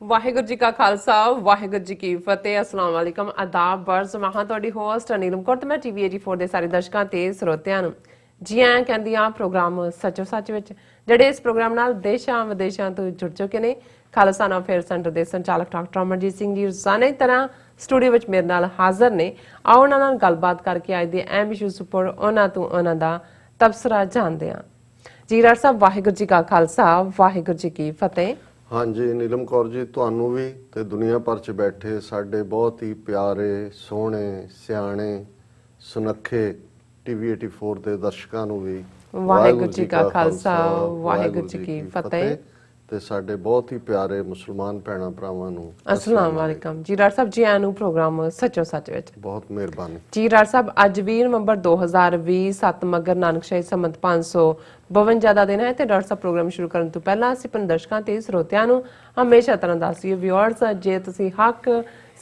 ਵਾਹਿਗੁਰੂ ਜੀ ਕਾ ਖਾਲਸਾ ਵਾਹਿਗੁਰੂ ਜੀ ਕੀ ਫਤਿਹ। ਅਸਲਾਮ ਵਾਲੇਕਮ, ਆਦਾਬ, ਬਰਜ਼। ਮੈਂ ਹਾਂ ਤੁਹਾਡੀ ਹੋਸਟ ਨੀਲਮ ਕੌਰ ਤੇ ਮੈਂ ਟੀਵੀ 84 ਦੇ ਸਾਰੇ ਦਰਸ਼ਕਾਂ ਤੇ ਸਰੋਤਿਆਂ ਨੂੰ ਜੀ ਆਇਆਂ ਕਹਿੰਦੀ ਆ ਪ੍ਰੋਗਰਾਮ ਸੱਚੋ ਸੱਚ ਵਿੱਚ, ਜਿਹੜੇ ਇਸ ਪ੍ਰੋਗਰਾਮ ਨਾਲ ਦੇਸ਼ਾਂ ਵਿਦੇਸ਼ਾਂ ਤੋਂ ਜੁੜ ਚੁੱਕੇ ਨੇ। ਖਾਲਸਾ ਅਫੇਅਰ ਸੈਂਟਰ ਦੇ ਸੰਚਾਲਕ ਡਾਕਟਰ ਅਮਰਜੀਤ ਸਿੰਘ ਜੀ ਰੋਜ਼ਾਨਾ ਤਰ੍ਹਾਂ ਸਟੂਡੀਓ ਵਿੱਚ ਮੇਰੇ ਨਾਲ ਹਾਜ਼ਰ ਨੇ। ਆਓ ਉਹਨਾਂ ਨਾਲ ਗੱਲਬਾਤ ਕਰਕੇ ਅੱਜ ਦੇ ਅਹਿਮ ਇਸ਼ੂਜ਼ ਉੱਪਰ ਉਹਨਾਂ ਤੋਂ ਉਹਨਾਂ ਦਾ ਤਬਸਰਾ ਜਾਣਦੇ ਹਾਂ। ਜੀ ਡਾਕਟਰ ਸਾਹਿਬ, ਵਾਹਿਗੁਰੂ ਜੀ ਕਾ ਖਾਲਸਾ ਵਾਹਿਗੁਰੂ ਜੀ ਕੀ ਫਤਿਹ। हाँ जी नीलम कौर जी, ਤੁਹਾਨੂੰ ਵੀ ਤੇ ਦੁਨੀਆ ਭਰ 'ਚ ਬੈਠੇ ਸਾਡੇ ਬਹੁਤ ਹੀ ਪਿਆਰੇ, ਸੋਹਣੇ, ਸਿਆਣੇ, ਸੁਨੱਖੇ ਟੀਵੀ 84 ਦੇ ਦਰਸ਼ਕਾਂ ਨੂੰ ਵੀ ਵਾਹਿਗੁਰੂ ਜੀ ਕਾ ਖਾਲਸਾ ਵਾਹਿਗੁਰੂ ਜੀ ਕੀ ਫਤਿਹ। ਤੇ ਸਾਡੇ ਬਹੁਤ ਹੀ ਪਿਆਰੇ ਮੁਸਲਮਾਨ ਭੈਣਾਂ ਭਰਾਵਾਂ ਨੂੰ ਅਸਲਾਮ ਵਾਲੇਕਮ। ਜੀ ਡਾਕਟਰ ਸਾਹਿਬ, ਜੀ ਆਇਆਂ ਨੂੰ ਪ੍ਰੋਗਰਾਮ ਸੱਚੋ ਸੱਚ ਵਿੱਚ। ਬਹੁਤ ਮਿਹਰਬਾਨੀ ਜੀ ਡਾਕਟਰ ਸਾਹਿਬ, ਅੱਜ 20 ਨਵੰਬਰ 2020 7 ਮਗਰ ਨਾਨਕਸ਼ਾਹੀ ਸੰਮਤ 552 ਦਾ ਦਿਨ ਹੈ ਤੇ ਡਾਕਟਰ ਸਾਹਿਬ ਪ੍ਰੋਗਰਾਮ ਸ਼ੁਰੂ ਕਰਨ ਤੋਂ ਪਹਿਲਾਂ ਅਸੀਂ ਆਪਣੇ ਦਰਸ਼ਕਾਂ ਤੇ ਸਰੋਤਿਆਂ ਨੂੰ ਹਮੇਸ਼ਾ ਤਰ੍ਹਾਂ ਦੱਸੀਏ ਵਿਊਅਰਸ, ਜੇ ਤੁਸੀਂ ਹੱਕ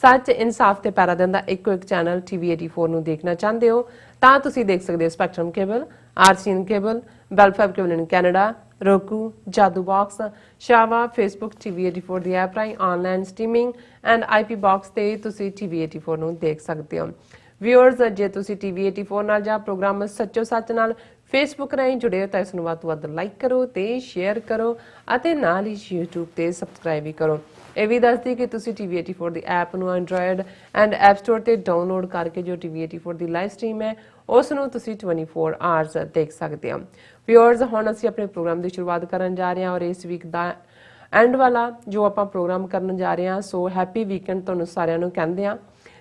ਸੱਚ ਇਨਸਾਫ ਤੇ ਪੈਰਾ ਦਿੰਦਾ ਇੱਕੋ ਇੱਕ ਚੈਨਲ ਟੀਵੀ 84 ਨੂੰ ਦੇਖਣਾ ਚਾਹੁੰਦੇ ਹੋ ਤਾਂ ਤੁਸੀਂ ਦੇਖ ਸਕਦੇ ਹੋ spectrum cable, RCN cable, Bell Fibe cable in Canada, roku, Jadoo box, ਸ਼ਾਵਾ, ਫੇਸਬੁੱਕ, ਟੀਵੀ 84 ਦੀ ਐਪ ਰਾਹੀਂ online streaming and IP box ਤੇ ਤੁਸੀਂ ਟੀਵੀ 84 ਨੂੰ ਦੇਖ ਸਕਦੇ ਹੋ। ਵਿਊਅਰਸ, ਜੇ ਤੁਸੀਂ ਟੀਵੀ 84 ਨਾਲ ਜਾਂ ਪ੍ਰੋਗਰਾਮ ਸੱਚੋ ਸੱਚ ਨਾਲ ਫੇਸਬੁੱਕ ਰਾਹੀਂ ਜੁੜੇ ਹੋ ਤਾਂ ਇਸ ਨੂੰ ਵੱਧ ਤੋਂ ਵੱਧ ਲਾਈਕ ਕਰੋ ਤੇ ਸ਼ੇਅਰ ਕਰੋ ਅਤੇ ਨਾਲ ਹੀ YouTube ਤੇ ਸਬਸਕ੍ਰਾਈਬ ਵੀ ਕਰੋ। ਇਹ ਵੀ ਦੱਸਦੀ ਕਿ ਤੁਸੀਂ ਟੀਵੀ 84 ਦੀ ਐਪ ਨੂੰ ਐਂਡਰੋਇਡ ਐਂਡ ਐਪ ਸਟੋਰ ਤੇ ਡਾਊਨਲੋਡ ਕਰਕੇ ਜੋ ਟੀਵੀ 84 ਦੀ ਲਾਈਵ ਸਟ੍ਰੀਮ ਹੈ ਉਸ ਨੂੰ ਤੁਸੀਂ 24 ਆਵਰਸ ਦੇਖ ਸਕਦੇ ਹੋ। ਵਿਊਅਰਸ, ਹੁਣ ਅਸੀਂ ਆਪਣੇ ਪ੍ਰੋਗਰਾਮ ਦੀ ਸ਼ੁਰੂਆਤ ਕਰਨ ਜਾ ਰਹੇ ਹਾਂ ਔਰ ਇਸ ਵੀਕ ਦਾ ਐਂਡ ਵਾਲਾ ਜੋ ਆਪਾਂ ਪ੍ਰੋਗਰਾਮ ਕਰਨ ਜਾ ਰਹੇ ਹਾਂ, ਸੋ ਹੈਪੀ ਵੀਕਐਂਡ ਤੁਹਾਨੂੰ ਸਾਰਿਆਂ ਨੂੰ ਕਹਿੰਦੇ ਹਾਂ।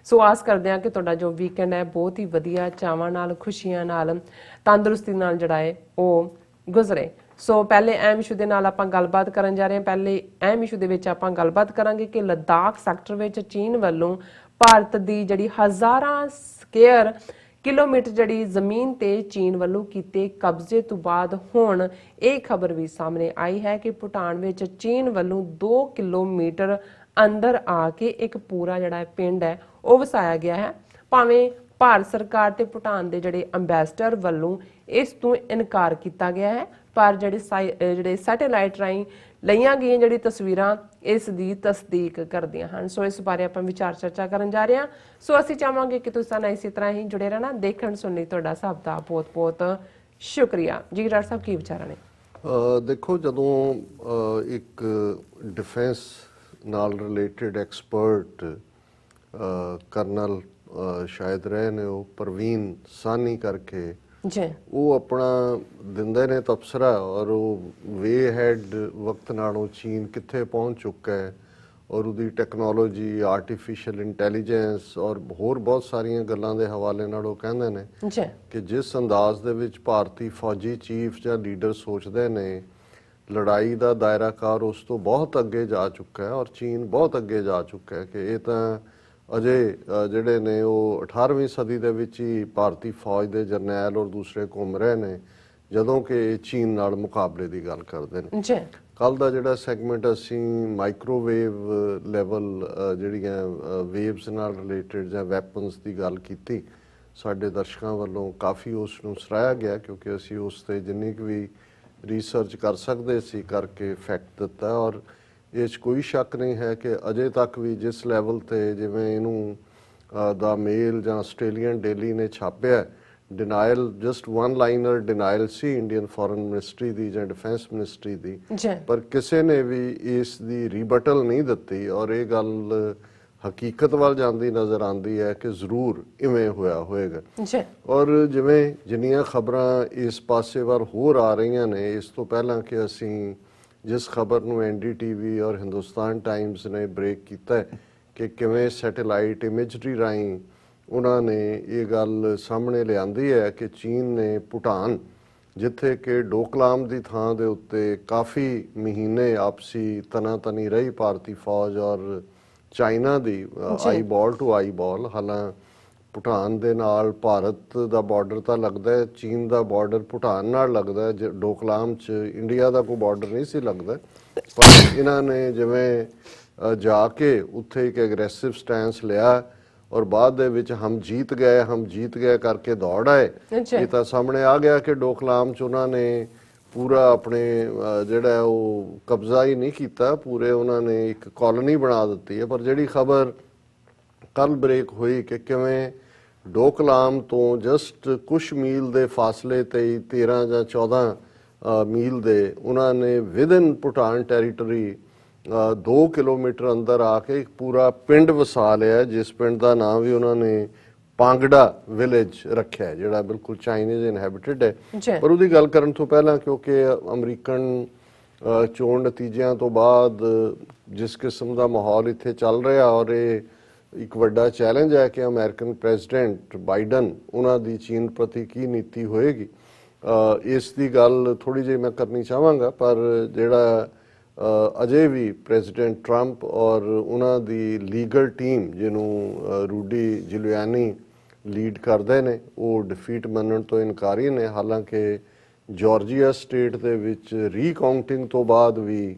ਸੋ ਆਸ ਕਰਦੇ ਹਾਂ ਕਿ ਤੁਹਾਡਾ ਜੋ ਵੀਕਐਂਡ ਹੈ ਬਹੁਤ ਹੀ ਵਧੀਆ, ਚਾਵਾਂ ਨਾਲ, ਖੁਸ਼ੀਆਂ ਨਾਲ, ਤੰਦਰੁਸਤੀ ਨਾਲ ਜਿਹੜਾ ਹੈ ਉਹ ਗੁਜ਼ਰੇ। ਸੋ ਪਹਿਲੇ ਅਹਿਮ ਇਸ਼ੂ ਦੇ ਨਾਲ ਆਪਾਂ ਗੱਲਬਾਤ ਕਰਨ ਜਾ ਰਹੇ ਹਾਂ। ਪਹਿਲੇ ਅਹਿਮ ਇਸ਼ੂ ਦੇ ਵਿੱਚ ਆਪਾਂ ਗੱਲਬਾਤ ਕਰਾਂਗੇ ਕਿ ਲੱਦਾਖ ਸੈਕਟਰ ਵਿੱਚ ਚੀਨ ਵੱਲੋਂ ਭਾਰਤ ਦੀ ਜਿਹੜੀ ਹਜ਼ਾਰਾਂ ਸਕੁਅਰ ਕਿਲੋਮੀਟਰ ਜਿਹੜੀ ਜ਼ਮੀਨ ਤੇ ਚੀਨ ਵੱਲੋਂ ਕੀਤੇ ਕਬਜ਼ੇ ਤੋਂ ਬਾਅਦ ਹੁਣ ਇਹ ਖਬਰ ਵੀ ਸਾਹਮਣੇ ਆਈ ਹੈ ਕਿ ਭੂਟਾਨ ਵਿੱਚ ਚੀਨ ਵੱਲੋਂ 2 ਕਿਲੋਮੀਟਰ ਅੰਦਰ ਆ ਕੇ ਇੱਕ ਪੂਰਾ ਜਿਹੜਾ ਪਿੰਡ ਹੈ ਉਹ ਵਸਾਇਆ ਗਿਆ ਹੈ। ਭਾਵੇਂ ਭਾਰਤ ਸਰਕਾਰ ਤੇ ਭੂਟਾਨ ਦੇ ਜਿਹੜੇ ਅੰਬੈਸਡਰ ਵੱਲੋਂ ਇਸ ਤੋਂ ਇਨਕਾਰ ਕੀਤਾ ਗਿਆ ਹੈ, ਪਰ ਜਿਹੜੇ ਸੈਟੇਲਾਈਟ ਰਾਹੀਂ ਲਈਆਂ ਗਈਆਂ ਜਿਹੜੀ ਤਸਵੀਰਾਂ ਇਸ ਦੀ ਤਸਦੀਕ ਕਰਦੀਆਂ ਹਨ। ਸੋ ਇਸ ਬਾਰੇ ਆਪਾਂ ਵਿਚਾਰ ਚਰਚਾ ਕਰਨ ਜਾ ਰਹੇ ਹਾਂ। ਸੋ ਅਸੀਂ ਚਾਹਾਂਗੇ ਕਿ ਤੁਸੀਂ ਨਾਲ ਇਸੇ ਤਰ੍ਹਾਂ ਹੀ ਜੁੜੇ ਰਹਿਣਾ। ਦੇਖਣ ਸੁਣਨ ਲਈ ਤੁਹਾਡਾ ਸਭ ਦਾ ਬਹੁਤ ਬਹੁਤ ਸ਼ੁਕਰੀਆ। ਜੀ ਡਾਕਟਰ ਸਾਹਿਬ, ਕੀ ਵਿਚਾਰਾਂ ਨੇ? ਦੇਖੋ, ਜਦੋਂ ਇੱਕ ਡਿਫੈਂਸ ਨਾਲ ਰਿਲੇਟਡ ਐਕਸਪਰਟ ਕਰਨਲ ਸ਼ਾਇਦ ਰਹੇ ਨੇ ਉਹ ਪ੍ਰਵੀਨ ਸਾਨੀ ਕਰਕੇ ਜੀ, ਉਹ ਆਪਣਾ ਦਿੰਦੇ ਨੇ ਤਬਸਰਾ ਔਰ ਉਹ ਵੇ ਹੈਡ ਵਕਤ ਨਾਲੋਂ ਚੀਨ ਕਿੱਥੇ ਪਹੁੰਚ ਚੁੱਕਾ ਹੈ ਔਰ ਉਹਦੀ ਟੈਕਨੋਲੋਜੀ, ਆਰਟੀਫਿਸ਼ੀਅਲ ਇੰਟੈਲੀਜੈਂਸ ਔਰ ਹੋਰ ਬਹੁਤ ਸਾਰੀਆਂ ਗੱਲਾਂ ਦੇ ਹਵਾਲੇ ਨਾਲ ਉਹ ਕਹਿੰਦੇ ਨੇ ਕਿ ਜਿਸ ਅੰਦਾਜ਼ ਦੇ ਵਿੱਚ ਭਾਰਤੀ ਫੌਜੀ ਚੀਫ ਜਾਂ ਲੀਡਰ ਸੋਚਦੇ ਨੇ ਲੜਾਈ ਦਾ ਦਾਇਰਾਕਾਰ ਉਸ ਤੋਂ ਬਹੁਤ ਅੱਗੇ ਜਾ ਚੁੱਕਾ ਹੈ ਔਰ ਚੀਨ ਬਹੁਤ ਅੱਗੇ ਜਾ ਚੁੱਕਾ ਹੈ ਕਿ ਇਹ ਤਾਂ ਅਜੇ ਜਿਹੜੇ ਨੇ ਉਹ 18ਵੀਂ ਸਦੀ ਦੇ ਵਿੱਚ ਹੀ ਭਾਰਤੀ ਫੌਜ ਦੇ ਜਰਨੈਲ ਔਰ ਦੂਸਰੇ ਘੁੰਮ ਰਹੇ ਨੇ ਜਦੋਂ ਕਿ ਚੀਨ ਨਾਲ ਮੁਕਾਬਲੇ ਦੀ ਗੱਲ ਕਰਦੇ ਨੇ। ਕੱਲ ਦਾ ਜਿਹੜਾ ਸੈਗਮੈਂਟ ਅਸੀਂ ਮਾਈਕ੍ਰੋਵੇਵ ਲੈਵਲ ਜਿਹੜੀਆਂ ਵੇਵਸ ਨਾਲ ਰਿਲੇਟਡ ਜਾਂ ਵੈਪਨਸ ਦੀ ਗੱਲ ਕੀਤੀ, ਸਾਡੇ ਦਰਸ਼ਕਾਂ ਵੱਲੋਂ ਕਾਫੀ ਉਸ ਨੂੰ ਸਰਾਹਿਆ ਗਿਆ ਕਿਉਂਕਿ ਅਸੀਂ ਉਸ ਤੇ ਜਿੰਨੀ ਕੁ ਵੀ ਰਿਸਰਚ ਕਰ ਸਕਦੇ ਸੀ ਕਰਕੇ ਫੈਕਟ ਦਿੱਤਾ ਔਰ ਇਹ 'ਚ ਕੋਈ ਸ਼ੱਕ ਨਹੀਂ ਹੈ ਕਿ ਅਜੇ ਤੱਕ ਵੀ ਜਿਸ ਲੈਵਲ ਤੇ ਜਿਵੇਂ ਇਹਨੂੰ ਦਾ ਮੇਲ ਜਾਂ ਆਸਟ੍ਰੇਲੀਅਨ ਡੇਲੀ ਨੇ ਛਾਪਿਆ, denial just one liner denial ਸੀ ਇੰਡੀਅਨ ਫੋਰਨ ਮਿਨਿਸਟਰੀ ਦੀ ਜਾਂ ਡਿਫੈਂਸ ਮਿਨਿਸਟਰੀ ਦੀ, ਪਰ ਕਿਸੇ ਨੇ ਵੀ ਇਸ ਦੀ ਰੀਬਟਲ ਨਹੀਂ ਦਿੱਤੀ ਔਰ ਇਹ ਗੱਲ ਹਕੀਕਤ ਵੱਲ ਜਾਂਦੀ ਨਜ਼ਰ ਆਉਂਦੀ ਹੈ ਕਿ ਜ਼ਰੂਰ ਇਵੇਂ ਹੋਇਆ ਹੋਏਗਾ। ਔਰ ਜਿਵੇਂ ਜਿੰਨੀਆਂ ਖਬਰਾਂ ਇਸ ਪਾਸੇ ਵੱਲ ਹੋਰ ਆ ਰਹੀਆਂ ਨੇ, ਇਸ ਤੋਂ ਪਹਿਲਾਂ ਕਿ ਅਸੀਂ ਜਿਸ ਖਬਰ ਨੂੰ NDTV ਔਰ ਹਿੰਦੁਸਤਾਨ ਟਾਈਮਸ ਨੇ ਬ੍ਰੇਕ ਕੀਤਾ ਕਿ ਕਿਵੇਂ ਸੈਟੇਲਾਈਟ ਇਮੇਜਰੀ ਰਾਹੀਂ ਉਹਨਾਂ ਨੇ ਇਹ ਗੱਲ ਸਾਹਮਣੇ ਲਿਆਂਦੀ ਹੈ ਕਿ ਚੀਨ ਨੇ ਭੂਟਾਨ, ਜਿੱਥੇ ਕਿ ਡੋਕਲਾਮ ਦੀ ਥਾਂ ਦੇ ਉੱਤੇ ਕਾਫੀ ਮਹੀਨੇ ਆਪਸੀ ਤਨਾਤਨੀ ਰਹੀ ਭਾਰਤੀ ਫੌਜ ਔਰ China the I ball to ਆਈ ਬਾਲ, ਹਾਲਾਂ ਭੂਟਾਨ ਦੇ ਨਾਲ ਭਾਰਤ ਦਾ ਬਾਰਡਰ ਤਾਂ ਲੱਗਦਾ ਹੈ, ਚੀਨ ਦਾ ਬਾਰਡਰ ਭੂਟਾਨ ਨਾਲ ਲੱਗਦਾ ਹੈ, ਡੋਕਲਾਮ 'ਚ ਇੰਡੀਆ ਦਾ ਕੋਈ ਬਾਰਡਰ ਨਹੀਂ ਸੀ ਲੱਗਦਾ, ਪਰ ਇਹਨਾਂ ਨੇ ਜਿਵੇਂ ਜਾ ਕੇ ਉੱਥੇ ਇੱਕ ਐਗਰੈਸਿਵ ਸਟੈਂਸ ਲਿਆ ਔਰ ਬਾਅਦ ਦੇ ਵਿੱਚ ਹਮ ਜੀਤ ਗਏ ਕਰਕੇ ਦੌੜ ਆਏ। ਇਹ ਤਾਂ ਸਾਹਮਣੇ ਆ ਗਿਆ ਕਿ ਡੋਕਲਾਮ 'ਚ ਉਹਨਾਂ ਨੇ ਪੂਰਾ ਆਪਣੇ ਜਿਹੜਾ ਉਹ ਕਬਜ਼ਾ ਹੀ ਨਹੀਂ ਕੀਤਾ, ਪੂਰੇ ਉਹਨਾਂ ਨੇ ਇੱਕ ਕਾਲੋਨੀ ਬਣਾ ਦਿੱਤੀ ਹੈ। ਪਰ ਜਿਹੜੀ ਖਬਰ ਕੱਲ ਬ੍ਰੇਕ ਹੋਈ ਕਿ ਕਿਵੇਂ ਡੋਕਲਾਮ ਤੋਂ ਜਸਟ ਕੁਛ ਮੀਲ ਦੇ ਫਾਸਲੇ ਤੇ 13 ਜਾਂ 14 ਮੀਲ ਦੇ ਉਹਨਾਂ ਨੇ ਵਿਦਨ ਭੂਟਾਨ ਟੈਰੀਟਰੀ 2 ਕਿਲੋਮੀਟਰ ਅੰਦਰ ਆ ਕੇ ਇੱਕ ਪੂਰਾ ਪਿੰਡ ਵਸਾ ਲਿਆ, ਜਿਸ ਪਿੰਡ ਦਾ ਨਾਮ ਵੀ ਉਹਨਾਂ ਨੇ ਪਾਂਗੜਾ ਵਿਲੇਜ ਰੱਖਿਆ, ਜਿਹੜਾ ਬਿਲਕੁਲ ਚਾਈਨੀਜ਼ ਇਨਹੈਬਿਟਡ ਹੈ। ਪਰ ਉਹਦੀ ਗੱਲ ਕਰਨ ਤੋਂ ਪਹਿਲਾਂ, ਕਿਉਂਕਿ ਅਮਰੀਕਨ ਚੋਣ ਨਤੀਜਿਆਂ ਤੋਂ ਬਾਅਦ ਜਿਸ ਕਿਸਮ ਦਾ ਮਾਹੌਲ ਇੱਥੇ ਚੱਲ ਰਿਹਾ, ਔਰ ਇਹ ਇੱਕ ਵੱਡਾ ਚੈਲੰਜ ਹੈ ਕਿ ਅਮਰੀਕਨ ਪ੍ਰੈਜ਼ੀਡੈਂਟ ਬਾਈਡਨ ਉਹਨਾਂ ਦੀ ਚੀਨ ਪ੍ਰਤੀ ਕੀ ਨੀਤੀ ਹੋਏਗੀ, ਇਸ ਦੀ ਗੱਲ ਥੋੜੀ ਜਿਹੀ ਮੈਂ ਕਰਨੀ ਚਾਹਾਂਗਾ। ਪਰ ਜਿਹੜਾ ਅਜੇ ਵੀ ਪ੍ਰੈਜ਼ੀਡੈਂਟ ਟਰੰਪ ਔਰ ਉਹਨਾਂ ਦੀ ਲੀਗਲ ਟੀਮ ਜਿਹਨੂੰ ਰੂਡੀ ਜਿਲਿਆਨੀ ਲੀਡ ਕਰਦੇ ਨੇ, ਉਹ ਡਿਫੀਟ ਮੰਨਣ ਤੋਂ ਇਨਕਾਰੀ ਨੇ। ਹਾਲਾਂਕਿ ਜਾਰਜੀਆ ਸਟੇਟ ਦੇ ਵਿੱਚ ਰੀਕਾਊਂਟਿੰਗ ਤੋਂ ਬਾਅਦ ਵੀ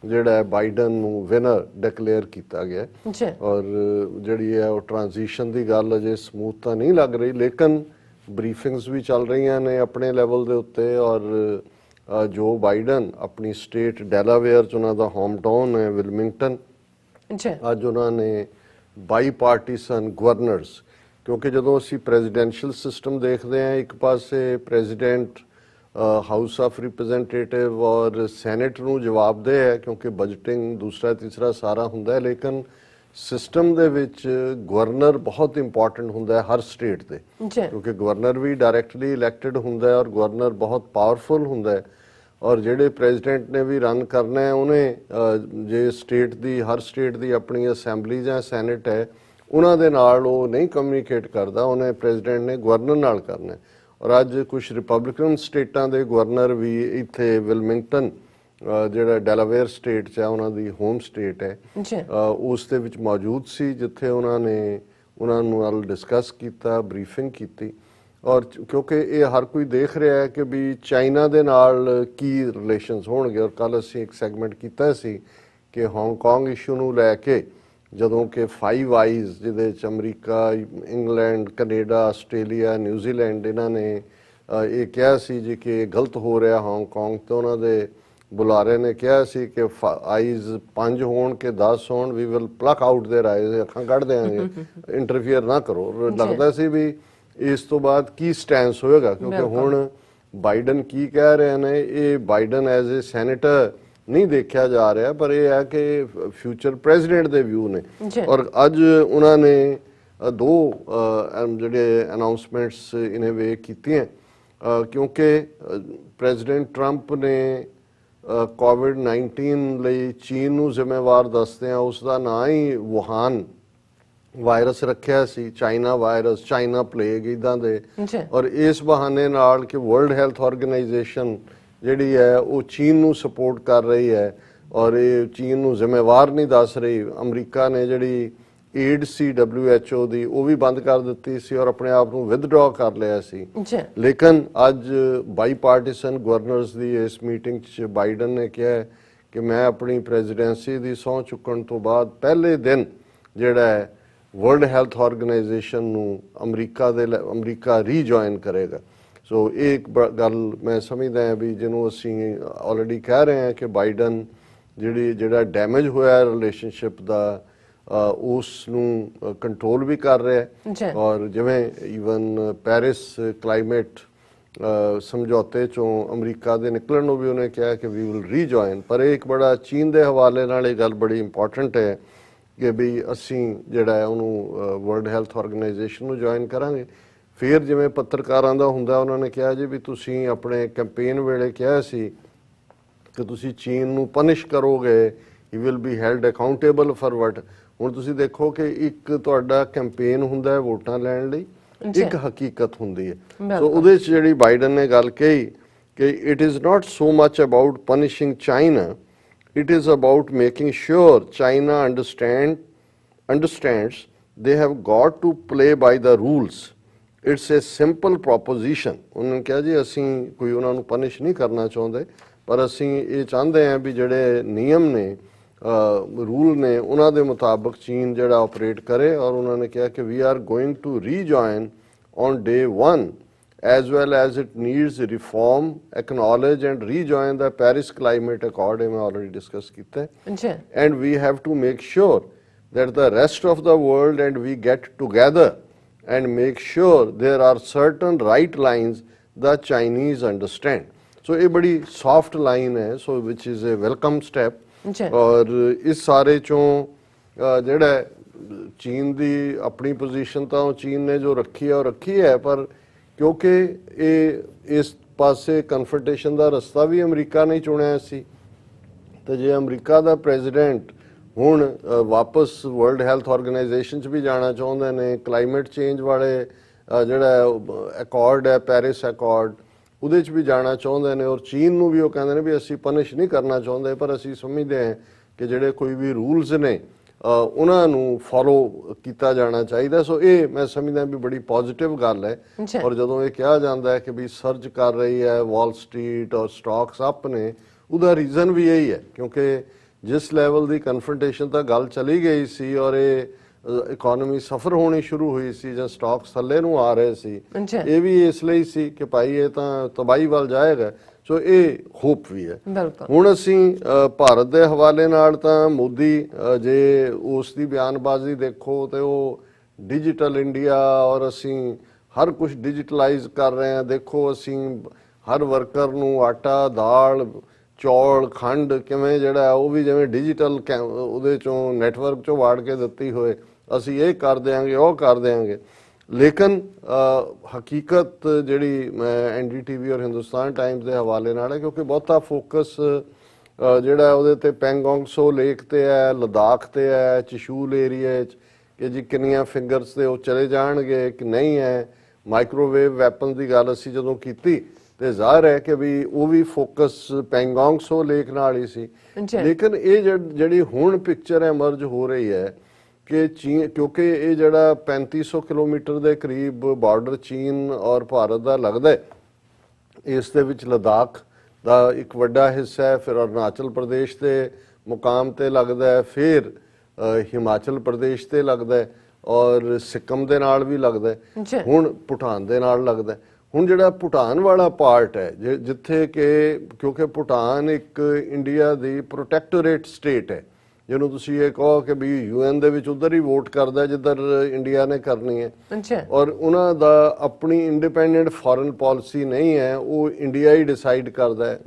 ਜਿਹੜਾ ਬਾਈਡਨ ਨੂੰ ਵਿਨਰ ਡਿਕਲੇਅਰ ਕੀਤਾ ਗਿਆ, ਔਰ ਜਿਹੜੀ ਹੈ ਉਹ ਟ੍ਰਾਂਜੀਸ਼ਨ ਦੀ ਗੱਲ ਅਜੇ ਸਮੂਥ ਤਾਂ ਨਹੀਂ ਲੱਗ ਰਹੀ, ਲੇਕਿਨ ਬਰੀਫਿੰਗਸ ਵੀ ਚੱਲ ਰਹੀਆਂ ਨੇ ਆਪਣੇ ਲੈਵਲ ਦੇ ਉੱਤੇ। ਔਰ ਜੋ ਬਾਈਡਨ ਆਪਣੀ ਸਟੇਟ ਡੈਲਾਵੇਅਰ 'ਚ ਉਹਨਾਂ ਦਾ ਹੋਮ ਟਾਊਨ ਹੈ ਵਿਲਮਿੰਗਟਨ, ਅੱਜ ਉਹਨਾਂ ਨੇ ਬਾਈ ਪਾਰਟੀਸਨ ਗਵਰਨਰਸ, ਕਿਉਂਕਿ ਜਦੋਂ ਅਸੀਂ ਪ੍ਰੈਜ਼ੀਡੈਂਸ਼ੀਅਲ ਸਿਸਟਮ ਦੇਖਦੇ ਹਾਂ, ਇੱਕ ਪਾਸੇ ਪ੍ਰੈਜ਼ੀਡੈਂਟ ਹਾਊਸ ਆਫ ਰਿਪਰੈਜ਼ੈਂਟੇਟਿਵ ਔਰ ਸੈਨੇਟ ਨੂੰ ਜਵਾਬਦੇਹ ਹੈ, ਕਿਉਂਕਿ ਬਜਟਿੰਗ ਦੂਸਰਾ ਤੀਸਰਾ ਸਾਰਾ ਹੁੰਦਾ ਹੈ, ਲੇਕਿਨ ਸਿਸਟਮ ਦੇ ਵਿੱਚ ਗਵਰਨਰ ਬਹੁਤ ਇੰਪੋਰਟੈਂਟ ਹੁੰਦਾ ਹੈ ਹਰ ਸਟੇਟ ਦੇ, ਕਿਉਂਕਿ ਗਵਰਨਰ ਵੀ ਡਾਇਰੈਕਟਲੀ ਇਲੈਕਟਡ ਹੁੰਦਾ ਹੈ ਔਰ ਗਵਰਨਰ ਬਹੁਤ ਪਾਵਰਫੁਲ ਹੁੰਦਾ ਹੈ। ਔਰ ਜਿਹੜੇ ਪ੍ਰੈਜ਼ੀਡੈਂਟ ਨੇ ਵੀ ਰਨ ਕਰਨਾ ਹੈ, ਉਹਨੇ ਜੇ ਸਟੇਟ ਦੀ ਹਰ ਸਟੇਟ ਦੀ ਆਪਣੀ ਅਸੈਂਬਲੀ ਜਾਂ ਸੈਨੇਟ ਹੈ, ਉਹਨਾਂ ਦੇ ਨਾਲ ਉਹ ਨਹੀਂ ਕਮਿਊਨੀਕੇਟ ਕਰਦਾ, ਉਹਨੇ ਪ੍ਰੈਜ਼ੀਡੈਂਟ ਨੇ ਗਵਰਨਰ ਨਾਲ ਕਰਨਾ। ਔਰ ਅੱਜ ਕੁਝ ਰਿਪਬਲਿਕਨ ਸਟੇਟਾਂ ਦੇ ਗਵਰਨਰ ਵੀ ਇੱਥੇ ਵਿਲਮਿੰਗਟਨ ਜਿਹੜਾ ਡੈਲਾਵੇਅਰ ਸਟੇਟ 'ਚ ਹੈ, ਉਹਨਾਂ ਦੀ ਹੋਮ ਸਟੇਟ ਹੈ, ਉਸ ਦੇ ਵਿੱਚ ਮੌਜੂਦ ਸੀ, ਜਿੱਥੇ ਉਹਨਾਂ ਨੇ ਉਹਨਾਂ ਨਾਲ ਡਿਸਕਸ ਕੀਤਾ, ਬਰੀਫਿੰਗ ਕੀਤੀ। ਔਰ ਕਿਉਂਕਿ ਇਹ ਹਰ ਕੋਈ ਦੇਖ ਰਿਹਾ ਹੈ ਕਿ ਵੀ ਚਾਈਨਾ ਦੇ ਨਾਲ ਕੀ ਰਿਲੇਸ਼ਨਸ ਹੋਣਗੇ। ਔਰ ਕੱਲ ਅਸੀਂ ਇੱਕ ਸੈਗਮੈਂਟ ਕੀਤਾ ਸੀ ਕਿ ਹਾਂਗਕਾਂਗ ਇਸ਼ੂ ਨੂੰ ਲੈ ਕੇ, ਜਦੋਂ ਕਿ 5 ਆਈਜ਼ ਜਿਹਦੇ 'ਚ America, England, Canada, Australia, New Zealand, ਇਹਨਾਂ ਨੇ ਇਹ ਕਿਹਾ ਸੀ ਜੀ ਕਿ ਗਲਤ ਹੋ ਰਿਹਾ ਹਾਂਗਕਾਂਗ, ਤੇ ਉਹਨਾਂ ਦੇ ਬੁਲਾਰੇ ਨੇ ਕਿਹਾ ਸੀ ਕਿ ਆਈਜ਼ 5 ਹੋਣ ਕਿ 10 ਹੋਣ, we will pluck out their eyes, ਅੱਖਾਂ ਕੱਢ ਦੇਾਂਗੇ, ਇੰਟਰਫੀਅਰ ਨਾ ਕਰੋ। ਲੱਗਦਾ ਸੀ ਵੀ ਇਸ ਤੋਂ ਬਾਅਦ ਕੀ ਸਟੈਂਸ ਹੋਏਗਾ, ਕਿਉਂਕਿ ਹੁਣ ਬਾਈਡਨ ਕੀ ਕਹਿ ਰਹੇ ਨੇ, ਇਹ ਬਾਈਡਨ ਐਜ਼ ਏ ਸੈਨੇਟਰ ਨਹੀਂ ਦੇਖਿਆ ਜਾ ਰਿਹਾ, ਪਰ ਇਹ ਹੈ ਕਿ ਫਿਊਚਰ ਪ੍ਰੈਜ਼ੀਡੈਂਟ ਦੇ ਵਿਊ ਨੇ। ਔਰ ਅੱਜ ਉਹਨਾਂ ਨੇ 2 ਜਿਹੜੇ ਅਨਾਉਂਸਮੈਂਟਸ ਇਨ ਵੇ ਕੀਤੀਆਂ, ਕਿਉਂਕਿ ਪ੍ਰੈਜ਼ੀਡੈਂਟ ਟਰੰਪ ਨੇ ਕੋਵਿਡ-19 ਲਈ ਚੀਨ ਨੂੰ ਜ਼ਿੰਮੇਵਾਰ ਦੱਸਦੇ ਆ, ਉਸ ਦਾ ਨਾਂ ਹੀ ਵੁਹਾਨ ਵਾਇਰਸ ਰੱਖਿਆ ਸੀ, ਚਾਈਨਾ ਵਾਇਰਸ, ਚਾਈਨਾ ਪਲੇਗ ਇੱਦਾਂ ਦੇ। ਔਰ ਇਸ ਬਹਾਨੇ ਨਾਲ ਕਿ ਵਰਲਡ ਹੈਲਥ ਆਰਗੇਨਾਈਜੇਸ਼ਨ ਜਿਹੜੀ ਹੈ ਉਹ ਚੀਨ ਨੂੰ ਸਪੋਰਟ ਕਰ ਰਹੀ ਹੈ ਔਰ ਇਹ ਚੀਨ ਨੂੰ ਜ਼ਿੰਮੇਵਾਰ ਨਹੀਂ ਦੱਸ ਰਹੀ। ਅਮਰੀਕਾ ਨੇ ਜਿਹੜੀ ਏਡ ਸੀ WHO ਦੀ, ਉਹ ਵੀ ਬੰਦ ਕਰ ਦਿੱਤੀ ਸੀ ਔਰ ਆਪਣੇ ਆਪ ਨੂੰ ਵਿਦਡਰਾ ਕਰ ਲਿਆ ਸੀ। ਲੇਕਿਨ ਅੱਜ ਬਾਈ ਪਾਰਟੀਸਨ ਗਵਰਨਰਸ ਦੀ ਇਸ ਮੀਟਿੰਗ 'ਚ ਬਾਈਡਨ ਨੇ ਕਿਹਾ ਕਿ ਮੈਂ ਆਪਣੀ ਪ੍ਰੈਜ਼ੀਡੈਂਸੀ ਦੀ ਸਹੁੰ ਚੁੱਕਣ ਤੋਂ ਬਾਅਦ ਪਹਿਲੇ ਦਿਨ ਜਿਹੜਾ ਹੈ ਵਰਲਡ ਹੈਲਥ ਆਰਗੇਨਾਈਜੇਸ਼ਨ ਨੂੰ ਅਮਰੀਕਾ ਰੀਜੁਆਇਨ ਕਰੇਗਾ। ਸੋ ਇਹ ਇੱਕ ਗੱਲ ਮੈਂ ਸਮਝਦਾ ਹਾਂ ਵੀ ਜਿਹਨੂੰ ਅਸੀਂ ਆਲਰੇਡੀ ਕਹਿ ਰਹੇ ਹਾਂ ਕਿ ਬਾਈਡਨ ਜਿਹੜਾ ਡੈਮੇਜ ਹੋਇਆ ਰਿਲੇਸ਼ਨਸ਼ਿਪ ਦਾ, ਉਸ ਨੂੰ ਕੰਟਰੋਲ ਵੀ ਕਰ ਰਿਹਾ। ਔਰ ਜਿਵੇਂ ਈਵਨ ਪੈਰਿਸ ਕਲਾਈਮੇਟ ਸਮਝੌਤੇ ਚੋਂ ਅਮਰੀਕਾ ਦੇ ਨਿਕਲਣ ਨੂੰ ਵੀ ਉਹਨੇ ਕਿਹਾ ਕਿ ਵੀ ਵਿਲ ਰੀਜੁਆਇਨ। ਪਰ ਇਹ ਇੱਕ ਬੜਾ ਚੀਨ ਦੇ ਹਵਾਲੇ ਨਾਲ ਇਹ ਗੱਲ ਬੜੀ ਇੰਪੋਰਟੈਂਟ ਹੈ ਕਿ ਵੀ ਅਸੀਂ ਜਿਹੜਾ ਹੈ ਉਹਨੂੰ ਵਰਲਡ ਹੈਲਥ ਆਰਗੇਨਾਈਜੇਸ਼ਨ ਨੂੰ ਜੁਆਇਨ ਕਰਾਂਗੇ। ਫਿਰ ਜਿਵੇਂ ਪੱਤਰਕਾਰਾਂ ਦਾ ਹੁੰਦਾ, ਉਹਨਾਂ ਨੇ ਕਿਹਾ ਜੀ ਵੀ ਤੁਸੀਂ ਆਪਣੇ ਕੈਂਪੇਨ ਵੇਲੇ ਕਿਹਾ ਸੀ ਕਿ ਤੁਸੀਂ ਚੀਨ ਨੂੰ ਪਨਿਸ਼ ਕਰੋਗੇ, he will be held accountable for what. ਹੁਣ ਤੁਸੀਂ ਦੇਖੋ ਕਿ ਇੱਕ ਤੁਹਾਡਾ ਕੈਂਪੇਨ ਹੁੰਦਾ ਹੈ ਵੋਟਾਂ ਲੈਣ ਲਈ, ਇੱਕ ਹਕੀਕਤ ਹੁੰਦੀ ਹੈ। ਸੋ ਉਹਦੇ 'ਚ ਜਿਹੜੀ ਬਾਈਡਨ ਨੇ ਗੱਲ ਕਹੀ ਕਿ it is not so much about punishing China, it is about making sure China understands they have got to play by the rules. It's a simple proposition. उन्होंने कहा जी ਅਸੀਂ ਕੋਈ ਉਹਨਾਂ ਨੂੰ ਪਨਿਸ਼ ਨਹੀਂ ਕਰਨਾ ਚਾਹੁੰਦੇ, ਪਰ ਅਸੀਂ ਇਹ ਚਾਹੁੰਦੇ ਹਾਂ ਵੀ ਜਿਹੜੇ ਨਿਯਮ ਨੇ, ਰੂਲ ਨੇ, ਉਹਨਾਂ ਦੇ ਮੁਤਾਬਕ ਚੀਨ ਜਿਹੜਾ ਆਪਰੇਟ ਕਰੇ। ਔਰ ਉਹਨਾਂ ਨੇ ਕਿਹਾ ਕਿ we are going to rejoin on day 1 as well as it needs reform, acknowledge and rejoin the Paris Climate Accord, I already discussed ਕੀਤਾ ਹੈ। जी And we have to make sure that the rest of the world and we get together and make sure there are certain right lines the Chinese understand. So ये बड़ी soft line है, so which is a welcome step। जी ਔਰ ਇਸ ਸਾਰੇ ਚੋਂ ਜਿਹੜਾ ਚੀਨ ਦੀ ਆਪਣੀ ਪੋਜੀਸ਼ਨ ਤਾਂ ਉਹ ਚੀਨ ਨੇ ਜੋ ਰੱਖੀ ਹੈ ਉਹ ਰੱਖੀ ਹੈ, ਪਰ ਕਿਉਂਕਿ ਇਹ ਇਸ ਪਾਸੇ ਕਨਫਰੰਟੇਸ਼ਨ ਦਾ ਰਸਤਾ ਵੀ ਅਮਰੀਕਾ ਨੇ ਚੁਣਿਆ ਸੀ, ਤੇ ਜੇ ਅਮਰੀਕਾ ਦਾ ਪ੍ਰੈਜ਼ੀਡੈਂਟ ਹੁਣ ਵਾਪਸ ਵਰਲਡ ਹੈਲਥ ਆਰਗੇਨਾਈਜੇਸ਼ਨ 'ਚ ਵੀ ਜਾਣਾ ਚਾਹੁੰਦੇ ਨੇ, ਕਲਾਈਮੇਟ ਚੇਂਜ ਵਾਲੇ ਜਿਹੜਾ ਅਕੋਰਡ ਹੈ ਪੈਰਿਸ ਅਕੋਰਡ ਉਹਦੇ 'ਚ ਵੀ ਜਾਣਾ ਚਾਹੁੰਦੇ ਨੇ, ਔਰ ਚੀਨ ਨੂੰ ਵੀ ਉਹ ਕਹਿੰਦੇ ਨੇ ਵੀ ਅਸੀਂ ਪਨਿਸ਼ ਨਹੀਂ ਕਰਨਾ ਚਾਹੁੰਦੇ, ਪਰ ਅਸੀਂ ਸਮਝਦੇ ਹਾਂ ਕਿ ਜਿਹੜੇ ਕੋਈ ਵੀ ਰੂਲਸ ਨੇ ਉਹਨਾਂ ਨੂੰ ਫੋਲੋ ਕੀਤਾ ਜਾਣਾ ਚਾਹੀਦਾ। ਸੋ ਇਹ ਮੈਂ ਸਮਝਦਾ ਵੀ ਬੜੀ ਪੋਜ਼ਿਟਿਵ ਗੱਲ ਹੈ। ਔਰ ਜਦੋਂ ਇਹ ਕਿਹਾ ਜਾਂਦਾ ਹੈ ਕਿ ਵੀ ਸਰਜ ਕਰ ਰਹੀ ਹੈ ਵਾਲ ਸਟਰੀਟ ਔਰ ਸਟਾਕਸ ਅਪ ਨੇ, ਉਹਦਾ ਰੀਜ਼ਨ ਵੀ ਇਹੀ ਹੈ ਕਿਉਂਕਿ ਜਿਸ ਲੈਵਲ ਦੀ ਕਨਫਰੰਟੇਸ਼ਨ ਤਾਂ ਗੱਲ ਚਲੀ ਗਈ ਸੀ ਔਰ ਇਹ ਇਕਨੋਮੀ ਸਫਰ ਹੋਣੀ ਸ਼ੁਰੂ ਹੋਈ ਸੀ ਜਾਂ ਸਟਾਕਸ ਥੱਲੇ ਨੂੰ ਆ ਰਹੇ ਸੀ, ਇਹ ਵੀ ਇਸ ਲਈ ਸੀ ਕਿ ਭਾਈ ਇਹ ਤਾਂ ਤਬਾਹੀ ਵੱਲ ਜਾਏਗਾ। ਸੋ ਇਹ ਹੋਪ ਵੀ ਹੈ। ਹੁਣ ਅਸੀਂ ਭਾਰਤ ਦੇ ਹਵਾਲੇ ਨਾਲ ਤਾਂ ਮੋਦੀ ਜੇ ਉਸ ਦੀ ਬਿਆਨਬਾਜ਼ੀ ਦੇਖੋ ਤੇ ਉਹ ਡਿਜੀਟਲ ਇੰਡੀਆ ਔਰ ਅਸੀਂ ਹਰ ਕੁਝ ਡਿਜੀਟਲਾਈਜ਼ ਕਰ ਰਹੇ ਹਾਂ। ਦੇਖੋ ਅਸੀਂ ਹਰ ਵਰਕਰ ਨੂੰ ਆਟਾ ਦਾਲ ਚੌਲ ਖੰਡ ਕਿਵੇਂ ਜਿਹੜਾ ਉਹ ਵੀ ਜਿਵੇਂ ਡਿਜੀਟਲ ਉਹਦੇ ਚੋਂ ਨੈਟਵਰਕ ਚੋਂ ਵਾੜ ਕੇ ਦਿੱਤੀ ਹੋਏ, ਅਸੀਂ ਇਹ ਕਰ ਦਿਆਂਗੇ ਉਹ ਕਰ ਦਿਆਂਗੇ। ਲੇਕਿਨ ਹਕੀਕਤ ਜਿਹੜੀ ਮੈਂ ਐਨਡੀਟੀਵੀ ਔਰ ਹਿੰਦੁਸਤਾਨ ਟਾਈਮਸ ਦੇ ਹਵਾਲੇ ਨਾਲ ਹੈ ਕਿਉਂਕਿ ਬਹੁਤਾ ਫੋਕਸ ਜਿਹੜਾ ਉਹਦੇ ਤੇ ਪੈਂਗੋਂਗ ਸੋ ਲੇਕ ਤੇ ਹੈ, ਲਦਾਖ ਤੇ ਹੈ, ਚਸ਼ੂਲ ਏਰੀਆ 'ਚ ਕਿ ਜੀ ਕਿੰਨੀਆਂ ਫਿੰਗਰਸ ਤੇ ਉਹ ਚਲੇ ਜਾਣਗੇ ਕਿ ਨਹੀਂ ਹੈ। ਮਾਈਕ੍ਰੋਵੇਵ ਵੈਪਨ ਦੀ ਗੱਲ ਅਸੀਂ ਜਦੋਂ ਕੀਤੀ ਤੇ ਜ਼ਾਹਿਰ ਹੈ ਕਿ ਵੀ ਉਹ ਵੀ ਫੋਕਸ ਪੈਂਗੋਂਗ ਸੋ ਲੇਕ ਨਾਲ ਹੀ ਸੀ। ਲੇਕਿਨ ਇਹ ਜਿਹੜੀ ਹੁਣ ਪਿਕਚਰ ਐਮਰਜ ਹੋ ਰਹੀ ਹੈ ਕਿ ਚੀਨ ਕਿਉਂਕਿ ਇਹ ਜਿਹੜਾ 3500 ਕਿਲੋਮੀਟਰ ਦੇ ਕਰੀਬ ਬਾਰਡਰ ਚੀਨ ਔਰ ਭਾਰਤ ਦਾ ਲੱਗਦਾ ਹੈ, ਇਸ ਦੇ ਵਿੱਚ ਲਦਾਖ ਦਾ ਇੱਕ ਵੱਡਾ ਹਿੱਸਾ ਹੈ, ਫਿਰ ਅਰੁਣਾਚਲ ਪ੍ਰਦੇਸ਼ ਦੇ ਮੁਕਾਮ ਤੇ ਲੱਗਦਾ ਹੈ, ਫਿਰ ਹਿਮਾਚਲ ਪ੍ਰਦੇਸ਼ ਤੇ ਲੱਗਦਾ ਹੈ ਔਰ ਸਿੱਕਮ ਦੇ ਨਾਲ ਵੀ ਲੱਗਦਾ ਹੈ, ਹੁਣ ਭੂਟਾਨ ਦੇ ਨਾਲ ਲੱਗਦਾ ਹੈ। ਹੁਣ ਜਿਹੜਾ ਭੂਟਾਨ ਵਾਲਾ ਪਾਰਟ ਹੈ ਜਿੱਥੇ ਕਿ ਕਿਉਂਕਿ ਭੂਟਾਨ ਇੱਕ ਇੰਡੀਆ ਦੀ ਪ੍ਰੋਟੈਕਟੋਰੇਟ ਸਟੇਟ ਹੈ, ਜਿਹਨੂੰ ਤੁਸੀਂ ਇਹ ਕਹੋ ਕਿ ਵੀ ਯੂਐਨ ਦੇ ਵਿੱਚ ਉਧਰ ਹੀ ਵੋਟ ਕਰਦਾ ਜਿੱਧਰ ਇੰਡੀਆ ਨੇ ਕਰਨੀ ਹੈ, ਔਰ ਉਹਨਾਂ ਦਾ ਆਪਣੀ ਇੰਡੀਪੈਂਡੈਂਟ ਫੋਰਨ ਪਾਲਿਸੀ ਨਹੀਂ ਹੈ, ਉਹ ਇੰਡੀਆ ਹੀ ਡਿਸਾਈਡ ਕਰਦਾ ਹੈ।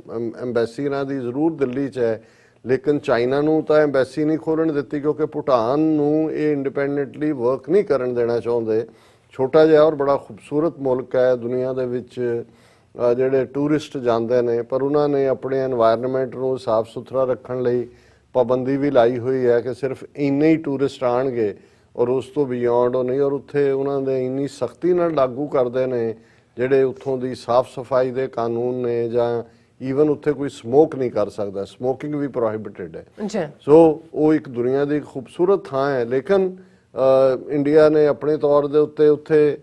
ਐਮਬੈਸੀ ਇਹਨਾਂ ਦੀ ਜ਼ਰੂਰ ਦਿੱਲੀ 'ਚ ਹੈ, ਲੇਕਿਨ ਚਾਈਨਾ ਨੂੰ ਤਾਂ ਐਮਬੈਸੀ ਨਹੀਂ ਖੋਲ੍ਹਣ ਦਿੱਤੀ ਕਿਉਂਕਿ ਭੂਟਾਨ ਨੂੰ ਇਹ ਇੰਡੀਪੈਂਡੈਂਟਲੀ ਵਰਕ ਨਹੀਂ ਕਰਨ ਦੇਣਾ ਚਾਹੁੰਦੇ। ਛੋਟਾ ਜਿਹਾ ਔਰ ਬੜਾ ਖੂਬਸੂਰਤ ਮੁਲਕ ਹੈ, ਦੁਨੀਆ ਦੇ ਵਿੱਚ ਜਿਹੜੇ ਟੂਰਿਸਟ ਜਾਂਦੇ ਨੇ, ਪਰ ਉਹਨਾਂ ਨੇ ਆਪਣੇ এনवायरमेंट ਨੂੰ ਸਾਫ਼ ਸੁਥਰਾ ਰੱਖਣ ਲਈ ਪਾਬੰਦੀ ਵੀ ਲਾਈ ਹੋਈ ਹੈ ਕਿ ਸਿਰਫ ਇੰਨੇ ਹੀ ਟੂਰਿਸਟ ਆਣਗੇ ਔਰ ਉਸ ਤੋਂ ਬਿਯੋਂਡ ਉਹ ਨਹੀਂ। ਔਰ ਉੱਥੇ ਉਹਨਾਂ ਦੇ ਇੰਨੀ ਸਖਤੀ ਨਾਲ ਲਾਗੂ ਕਰਦੇ ਨੇ ਜਿਹੜੇ ਉੱਥੋਂ ਦੀ ਸਾਫ਼ ਸਫਾਈ ਦੇ ਕਾਨੂੰਨ ਨੇ, ਜਾਂ ਈਵਨ ਉੱਥੇ ਕੋਈ ਸਮੋਕ ਨਹੀਂ ਕਰ ਸਕਦਾ, ਸਮੋਕਿੰਗ ਵੀ ਪ੍ਰੋਹਿਬਿਟਡ ਹੈ। ਸੋ ਉਹ ਇੱਕ ਦੁਨੀਆ ਦੀ ਖੂਬਸੂਰਤ ਥਾਂ ਹੈ, ਲੇਕਿਨ ਇੰਡੀਆ ਨੇ ਆਪਣੇ ਤੌਰ ਦੇ ਉੱਤੇ ਉੱਥੇ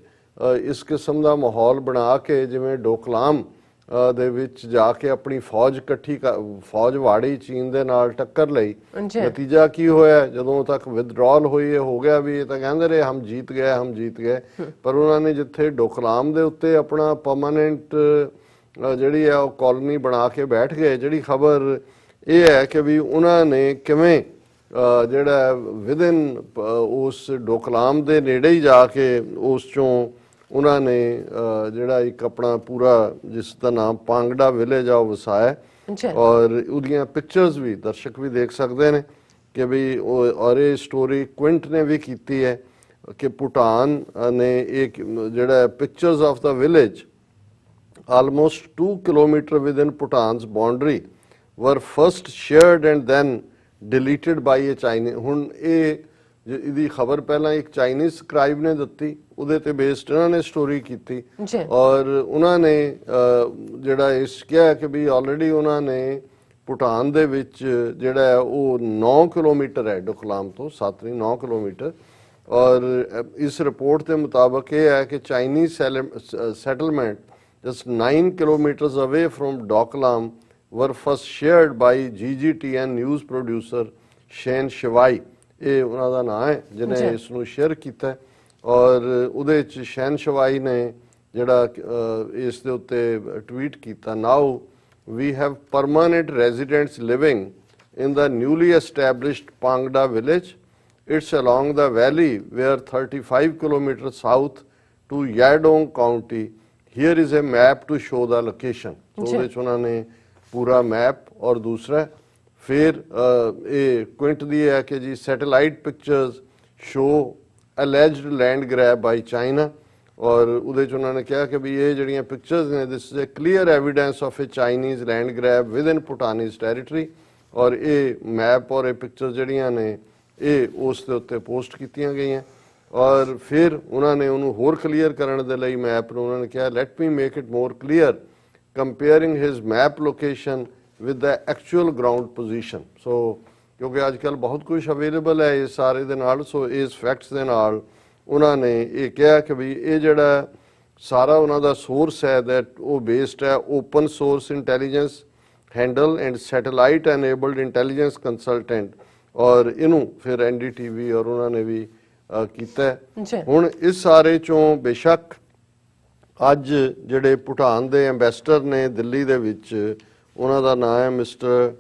ਇਸ ਕਿਸਮ ਦਾ ਮਾਹੌਲ ਬਣਾ ਕੇ ਜਿਵੇਂ ਡੋਕਲਾਮ ਦੇ ਵਿੱਚ ਜਾ ਕੇ ਆਪਣੀ ਫੌਜ ਇਕੱਠੀ ਫੌਜ ਵਾੜੀ ਚੀਨ ਦੇ ਨਾਲ ਟੱਕਰ ਲਈ। ਨਤੀਜਾ ਕੀ ਹੋਇਆ ਜਦੋਂ ਤੱਕ ਵਿਦਡਰਾਲ ਹੋਈ ਇਹ ਹੋ ਗਿਆ ਵੀ ਇਹ ਤਾਂ ਕਹਿੰਦੇ ਰਹੇ ਹਮ ਜੀਤ ਗਏ, ਪਰ ਉਹਨਾਂ ਨੇ ਜਿੱਥੇ ਡੋਕਲਾਮ ਦੇ ਉੱਤੇ ਆਪਣਾ ਪਰਮਾਨੈਂਟ ਜਿਹੜੀ ਹੈ ਉਹ ਕਾਲੋਨੀ ਬਣਾ ਕੇ ਬੈਠ ਗਏ। ਜਿਹੜੀ ਖਬਰ ਇਹ ਹੈ ਕਿ ਵੀ ਉਹਨਾਂ ਨੇ ਕਿਵੇਂ ਜਿਹੜਾ ਵਿਦਿਨ ਉਸ ਡੋਕਲਾਮ ਦੇ ਨੇੜੇ ਹੀ ਜਾ ਕੇ ਉਸ ਚੋਂ ਉਹਨਾਂ ਨੇ ਜਿਹੜਾ ਇੱਕ ਆਪਣਾ ਪੂਰਾ ਜਿਸ ਦਾ ਨਾਮ ਪਾਂਗੜਾ ਵਿਲੇਜ ਆ ਉਹ ਵਸਾਇਆ, ਔਰ ਉਹਦੀਆਂ ਪਿਕਚਰਸ ਵੀ ਦਰਸ਼ਕ ਵੀ ਦੇਖ ਸਕਦੇ ਨੇ ਕਿ ਵੀ ਔਰ ਇਹ ਸਟੋਰੀ ਕੁਇੰਟ ਨੇ ਵੀ ਕੀਤੀ ਹੈ ਕਿ ਭੂਟਾਨ ਨੇ ਇੱਕ ਜਿਹੜਾ pictures of the village almost 2 kilometers within Bhutan's boundary were first shared and then deleted by a Chinese। ਹੁਣ ਇਹਦੀ ਖਬਰ ਪਹਿਲਾਂ ਇੱਕ ਚਾਈਨੀਜ਼ ਸਕ੍ਰਾਈਬ ਨੇ ਦਿੱਤੀ, ਉਹਦੇ ਤੇ ਬੇਸਡ ਇਹਨਾਂ ਨੇ ਸਟੋਰੀ ਕੀਤੀ ਔਰ ਉਹਨਾਂ ਨੇ ਜਿਹੜਾ ਇਸ ਕਿਹਾ ਕਿ ਵੀ ਆਲਰੇਡੀ ਉਹਨਾਂ ਨੇ ਭੂਟਾਨ ਦੇ ਵਿੱਚ ਜਿਹੜਾ ਉਹ 9 ਕਿਲੋਮੀਟਰ ਹੈ ਡੋਕਲਾਮ ਤੋਂ, 7 ਨਹੀਂ 9 ਕਿਲੋਮੀਟਰ। ਔਰ ਇਸ ਰਿਪੋਰਟ ਦੇ ਮੁਤਾਬਕ ਇਹ ਹੈ ਕਿ Chinese settlement just 9 kilometers away from Doklam were first shared by GGTN news producer Shen Shivai। ਇਹ ਉਹਨਾਂ ਦਾ ਨਾਮ ਹੈ ਜਿਹਨੇ ਇਸ ਨੂੰ ਸ਼ੇਅਰ ਕੀਤਾ ਔਰ ਉਹਦੇ ਚ ਸ਼ੈਨ ਸ਼ਵਾਈ ਨੇ ਜਿਹੜਾ ਇਸ ਦੇ ਉੱਤੇ ਟਵੀਟ ਕੀਤਾ, ਨਾਓ we have permanent residents living in the newly established Pangda village. It's along the valley where 35 kilometers south to Yadong County. Here is a map to show the location. So ਉਹਦੇ 'ਚ ਉਹਨਾਂ ਨੇ ਪੂਰਾ map, ਔਰ ਦੂਸਰਾ ਫਿਰ ਇਹ ਕੁਇੰਟ ਦੀ ਹੈ ਕਿ ਜੀ satellite pictures show alleged land grab by China, ਔਰ ਉਹਦੇ 'ਚ ਉਹਨਾਂ ਨੇ ਕਿਹਾ ਕਿ ਵੀ ਇਹ ਜਿਹੜੀਆਂ ਪਿਕਚਰਸ ਨੇ, this is a clear evidence of a Chinese land grab within Bhutanese territory, ਔਰ ਇਹ ਮੈਪ ਔਰ ਇਹ ਪਿਕਚਰ ਜਿਹੜੀਆਂ ਨੇ ਇਹ ਉਸ ਦੇ ਉੱਤੇ ਪੋਸਟ ਕੀਤੀਆਂ ਗਈਆਂ। ਔਰ ਫਿਰ ਉਹਨਾਂ ਨੇ ਉਹਨੂੰ ਹੋਰ ਕਲੀਅਰ ਕਰਨ ਦੇ ਲਈ ਮੈਪ ਨੂੰ ਉਹਨਾਂ ਨੇ ਕਿਹਾ, let me make it more clear comparing his map location with the actual ground position. So ਕਿਉਂਕਿ ਅੱਜ ਕੱਲ੍ਹ ਬਹੁਤ ਕੁਝ ਅਵੇਲੇਬਲ ਹੈ ਇਸ ਸਾਰੇ ਦੇ ਨਾਲ, ਸੋ ਇਸ ਫੈਕਟਸ ਦੇ ਨਾਲ ਉਹਨਾਂ ਨੇ ਇਹ ਕਿਹਾ ਕਿ ਵੀ ਇਹ ਜਿਹੜਾ ਸਾਰਾ ਉਹਨਾਂ ਦਾ ਸੋਰਸ ਹੈ ਦੈਟ ਉਹ ਬੇਸਡ ਹੈ open source intelligence handle and satellite enabled intelligence consultant, ਔਰ ਇਹਨੂੰ ਫਿਰ NDTV ਔਰ ਉਹਨਾਂ ਨੇ ਵੀ ਕੀਤਾ। ਹੁਣ ਇਸ ਸਾਰੇ ਚੋਂ ਬੇਸ਼ੱਕ ਅੱਜ ਜਿਹੜੇ ਭੂਟਾਨ ਦੇ ਐਂਬੈਸਡਰ ਨੇ ਦਿੱਲੀ ਦੇ ਵਿੱਚ, ਉਹਨਾਂ ਦਾ ਨਾਮ ਹੈ ਮਿਸਟਰ